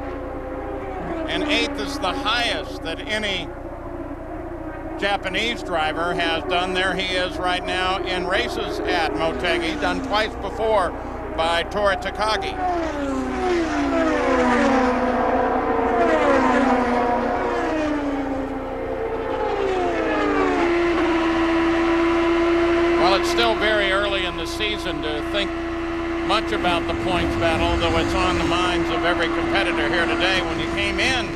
And 8th is the highest that any Japanese driver has done. There he is right now in races at Motegi, done twice before by Tora Takagi. Well, it's still very early in the season to think much about the points battle, though it's on the minds of every competitor here today. When you came in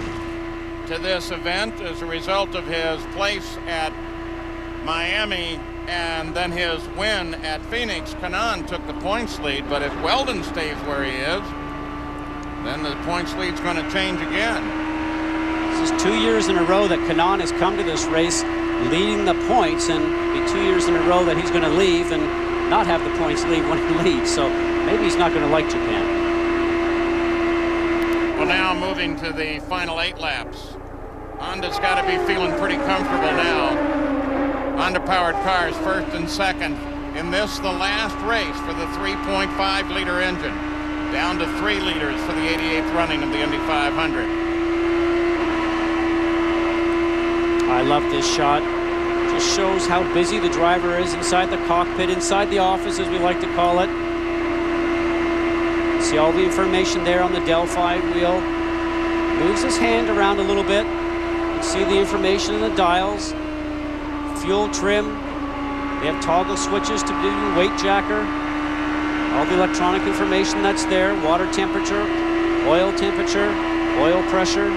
to this event as a result of his place at Miami and then his win at Phoenix, Kanaan took the points lead, but if Weldon stays where he is, then the points lead's going to change again. So is 2 years in a row that Kanaan has come to this race leading the points, and be 2 years in a row that he's going to leave and not have the points leave when he leads. So maybe he's not going to like Japan. Well, now moving to the final 8 laps. Honda's got to be feeling pretty comfortable now. Honda-powered cars first and second. In this, the last race for the 3.5-liter engine. Down to 3 liters for the 88th running of the Indy 500. I love this shot. Just shows how busy the driver is inside the cockpit, inside the office, as we like to call it. See all the information there on the Delphi wheel. Moves his hand around a little bit. You see the information in the dials. Fuel trim. They have toggle switches to do weight jacker. All the electronic information that's there. Water temperature, oil pressure.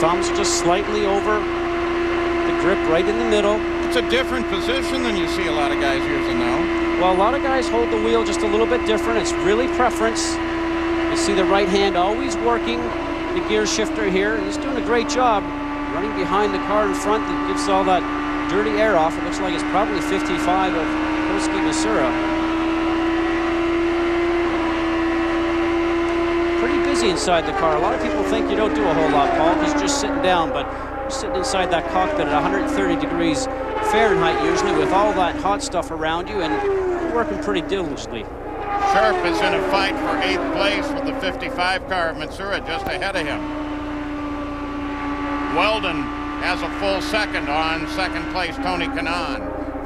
Thumbs just slightly over the grip right in the middle. It's a different position than you see a lot of guys using now. Well, a lot of guys hold the wheel just a little bit different. It's really preference. You see the right hand always working the gear shifter here. He's doing a great job running behind the car in front that gives all that dirty air off. It looks like it's probably 55 of Koski Masura. Pretty busy inside the car. A lot of people think you don't do a whole lot, Paul, because you're just sitting down, but you're sitting inside that cockpit at 130 degrees Fahrenheit usually with all that hot stuff around you, and you're working pretty diligently. Sharp is in a fight for 8th place with the 55 car of Matsura just ahead of him. Weldon has a full second on second place Tony Kanaan.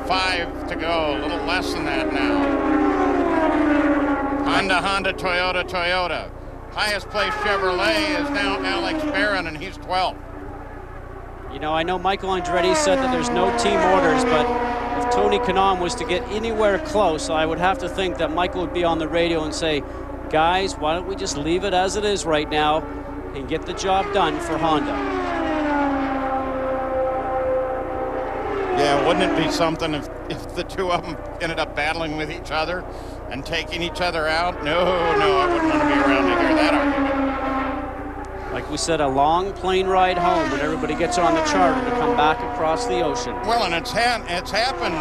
5 to go, a little less than that now. Honda, Toyota. Highest place Chevrolet is now Alex Barron, and he's 12th. You know, I know Michael Andretti said that there's no team orders, but if Tony Kanaan was to get anywhere close, I would have to think that Michael would be on the radio and say, guys, why don't we just leave it as it is right now and get the job done for Honda. Yeah, wouldn't it be something if the two of them ended up battling with each other and taking each other out? No, I wouldn't want to be around to hear that argument. Like we said, a long plane ride home when everybody gets on the charter to come back across the ocean. Well, and it's happened.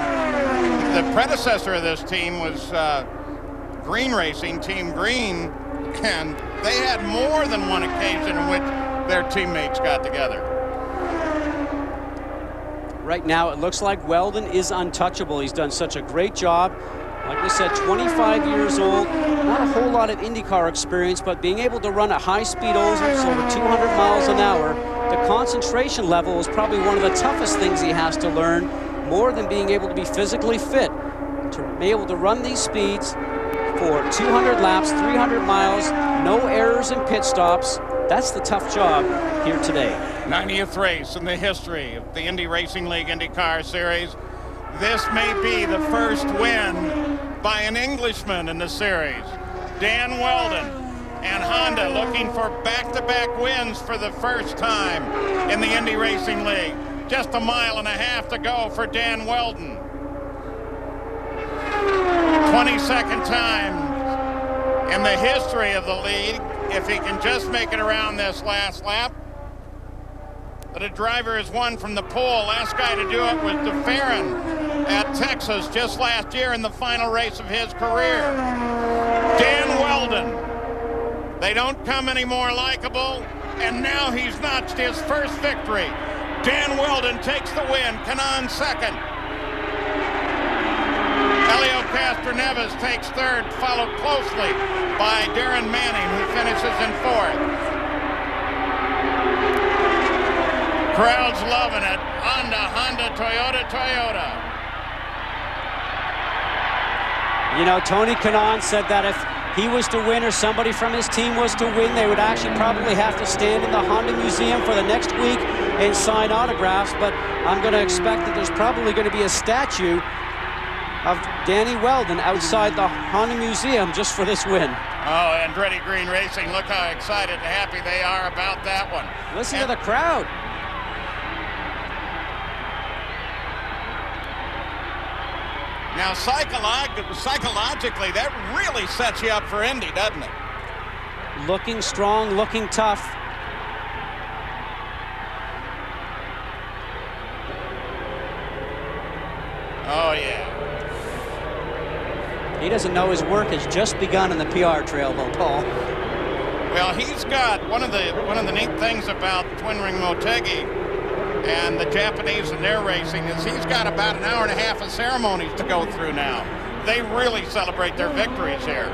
The predecessor of this team was Green Racing, Team Green, and they had more than one occasion in which their teammates got together. Right now, it looks like Weldon is untouchable. He's done such a great job. Like we said, 25 years old, not a whole lot of IndyCar experience, but being able to run at high-speed ovals over 200 miles an hour, the concentration level is probably one of the toughest things he has to learn, more than being able to be physically fit. To be able to run these speeds for 200 laps, 300 miles, no errors in pit stops, that's the tough job here today. 90th race in the history of the Indy Racing League IndyCar Series. This may be the first win by an Englishman in the series. Dan Weldon and Honda looking for back-to-back wins for the first time in the Indy Racing League. Just a mile and a half to go for Dan Weldon. 22nd time in the history of the league, if he can just make it around this last lap. But a driver has won from the pole. Last guy to do it was DeFerrin at Texas just last year in the final race of his career. Dan Weldon. They don't come any more likable, and now he's notched his first victory. Dan Weldon takes the win. Kanaan second. Helio Castroneves takes third, followed closely by Darren Manning, who finishes in fourth. Crowd's loving it. Honda, Toyota. You know, Tony Kanaan said that if he was to win or somebody from his team was to win, they would actually probably have to stand in the Honda Museum for the next week and sign autographs. But I'm going to expect that there's probably going to be a statue of Danny Weldon outside the Honda Museum just for this win. Oh, Andretti Green Racing, look how excited and happy they are about that one. Listen to the crowd. Now, psychologically, that really sets you up for Indy, doesn't it? Looking strong, looking tough. He doesn't know his work has just begun on the PR trail, though, Paul. Well, he's got one of the neat things about Twin Ring Motegi and the Japanese and their racing is he's got about an hour and a half of ceremonies to go through now. They really celebrate their victories here.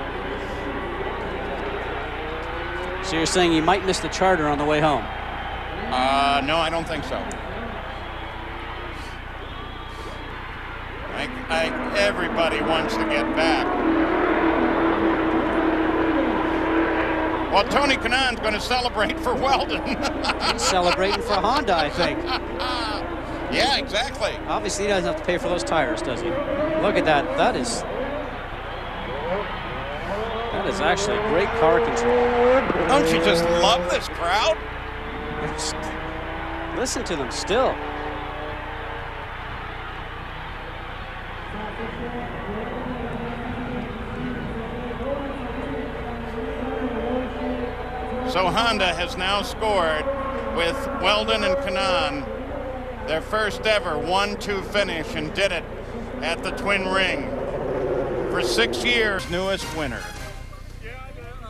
So you're saying he might miss the charter on the way home? No, I don't think so. Everybody wants to get back. Well, Tony Kanaan's going to celebrate for Weldon. He's celebrating for Honda, I think. Yeah, exactly. Obviously, he doesn't have to pay for those tires, does he? Look at that. That is actually great car control. Don't you just love this crowd? Listen to them still. So Honda has now scored with Weldon and Kanaan their first ever 1-2 finish and did it at the Twin Ring for 6 years. Newest winner.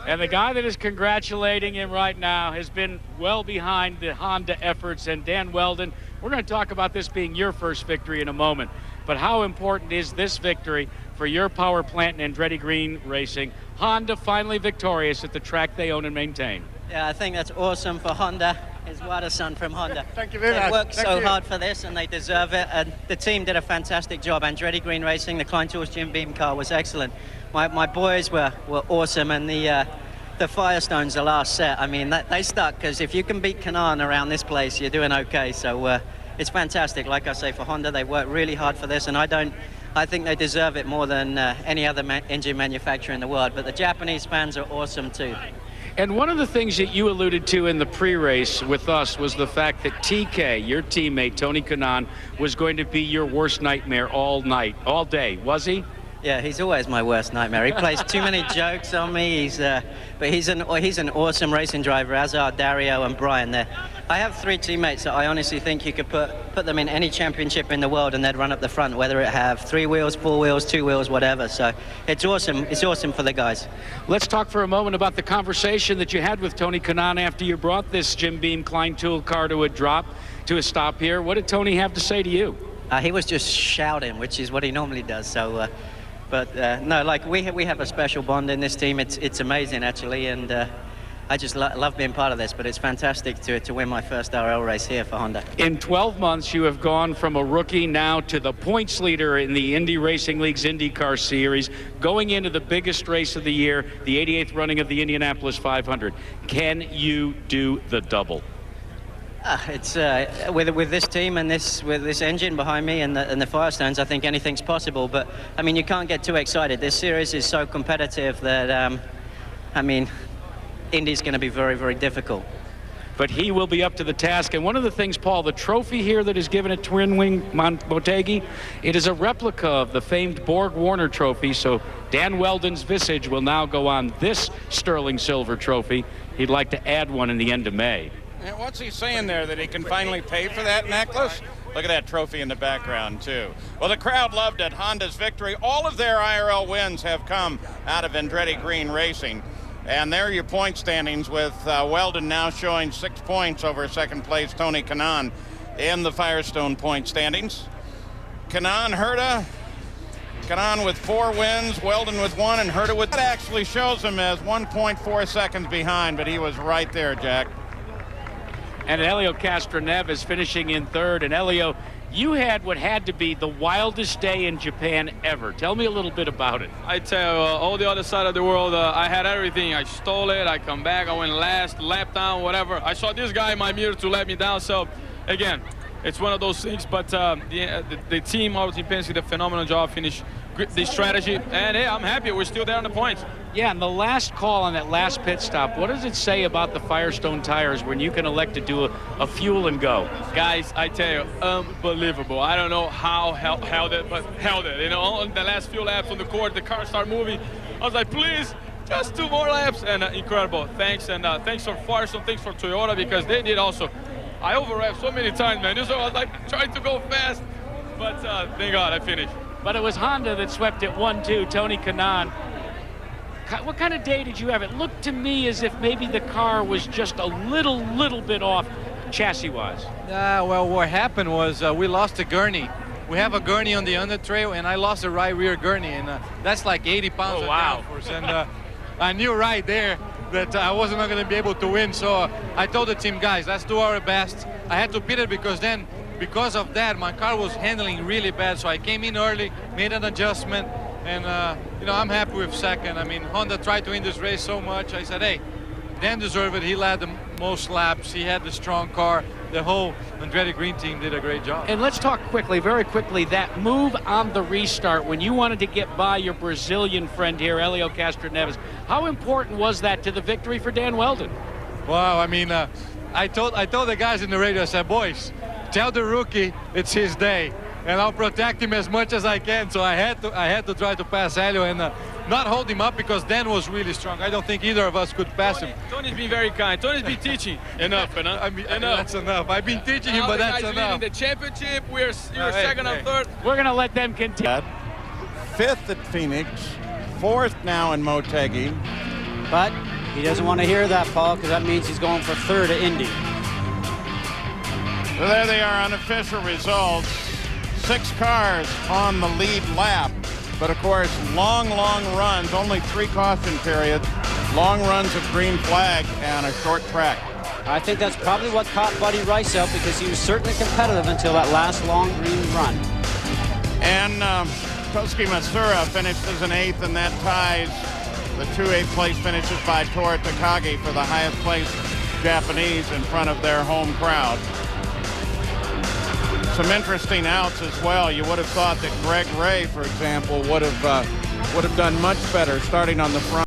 And the guy that is congratulating him right now has been well behind the Honda efforts. And Dan Weldon, we're going to talk about this being your first victory in a moment. But how important is this victory for your power plant in Andretti Green Racing? Honda finally victorious at the track they own and maintain. Yeah, I think that's awesome for Honda. His son from Honda. Thank you very much. They worked so hard for this, and they deserve it. And the team did a fantastic job. Andretti Green Racing, the Klein Tools Jim Beam car was excellent. My boys were awesome, and the Firestones, the last set, I mean, they stuck, because if you can beat Kanaan around this place, you're doing okay. So it's fantastic. Like I say, for Honda, they worked really hard for this, and I think they deserve it more than any other engine manufacturer in the world. But the Japanese fans are awesome too. And one of the things that you alluded to in the pre-race with us was the fact that TK, your teammate, Tony Kanaan, was going to be your worst nightmare all night, all day, was he? Yeah, he's always my worst nightmare. He plays too many jokes on me. But he's an awesome racing driver, as are Dario and Brian there. I have 3 teammates that I honestly think you could put them in any championship in the world and they'd run up the front, whether it have 3 wheels, 4 wheels, 2 wheels, whatever. So it's awesome. It's awesome for the guys. Let's talk for a moment about the conversation that you had with Tony Kanaan after you brought this Jim Beam Klein Tool car to a stop here. What did Tony have to say to you? He was just shouting, which is what he normally does. So, no, like we have a special bond in this team. It's amazing actually, and I just love being part of this. But it's fantastic to win my first RL race here for Honda. In 12 months, you have gone from a rookie now to the points leader in the Indy Racing League's IndyCar Series, going into the biggest race of the year, the 88th running of the Indianapolis 500. Can you do the double? It's with this team and with this engine behind me and the Firestones, I think anything's possible. But I mean, you can't get too excited. This series is so competitive that I mean, Indy's going to be very, very difficult. But he will be up to the task. And one of the things, Paul, the trophy here that is given at Twin Wing Motegi, it is a replica of the famed Borg Warner trophy. So Dan Weldon's visage will now go on this sterling silver trophy. He'd like to add one in the end of May. And what's he saying there, that he can finally pay for that necklace? Look at that trophy in the background, too. Well, the crowd loved it. Honda's victory. All of their IRL wins have come out of Andretti Green Racing. And there are your point standings, with Weldon now showing 6 points over second place Tony Kanaan in the Firestone point standings. Kanaan, Herta. Kanaan with 4 wins, Weldon with 1, and Herta with... That actually shows him as 1.4 seconds behind, but he was right there, Jack. And Helio Castroneves is finishing in third. And Helio, you had what had to be the wildest day in Japan ever. Tell me a little bit about it. I tell you, all the other side of the world, I had everything. I stole it, I come back, I went last, lap down, whatever. I saw this guy in my mirror to let me down. So, again, it's one of those things. But the team, our team, Penske, did a phenomenal job, finished the strategy. And, hey, I'm happy. We're still there on the points. Yeah, and the last call on that last pit stop, what does it say about the Firestone tires when you can elect to do a fuel and go? Guys, I tell you, unbelievable. I don't know how held it, but held it. You know, on the last few laps on the court, the car started moving. I was like, please, just 2 more laps. And incredible. Thanks, and thanks for Firestone, thanks for Toyota, because they did also. I overwrapped so many times, man. So I was like trying to go fast, but thank God I finished. but it was Honda that swept it 1-2, Tony Kanaan. What kind of day did you have? It looked to me as if maybe the car was just a little bit off chassis-wise. Well, what happened was we lost a gurney. We have a gurney on the under trail, and I lost a right rear gurney, and that's like 80 pounds of downforce. And I knew right there that I wasn't going to be able to win, so I told the team, guys, let's do our best. I had to pit it because of that, my car was handling really bad, so I came in early, made an adjustment, and you know, I'm happy with second. I mean, Honda tried to win this race so much. I said, hey, Dan deserved it. He led the most laps. He had the strong car. The whole Andretti Green team did a great job. And let's talk quickly, very quickly, that move on the restart when you wanted to get by your Brazilian friend here, Helio Castroneves. How important was that to the victory for Dan Weldon? Wow, I mean, I told the guys in the radio, I said, boys, tell the rookie it's his day, and I'll protect him as much as I can. So I had to try to pass Helio and not hold him up because Dan was really strong. I don't think either of us could pass him. Tony's been very kind. Tony's been teaching. Enough, enough. I mean, that's enough. I've been teaching him, but that's enough. The championship, you're second and third. We're going to let them continue. Fifth at Phoenix, fourth now in Motegi. But he doesn't want to hear that, Paul, because that means he's going for third at Indy. So there they are, unofficial results. 6 cars on the lead lap. But of course, long runs, only 3 caution periods, long runs of green flag and a short track. I think that's probably what caught Buddy Rice out, because he was certainly competitive until that last long green run. And Toski Masura finishes in 8th, and that ties the 2 8th place finishes by Tora Takagi for the highest place Japanese in front of their home crowd. Some interesting outs as well. You would have thought that Greg Ray, for example, would have done much better starting on the front.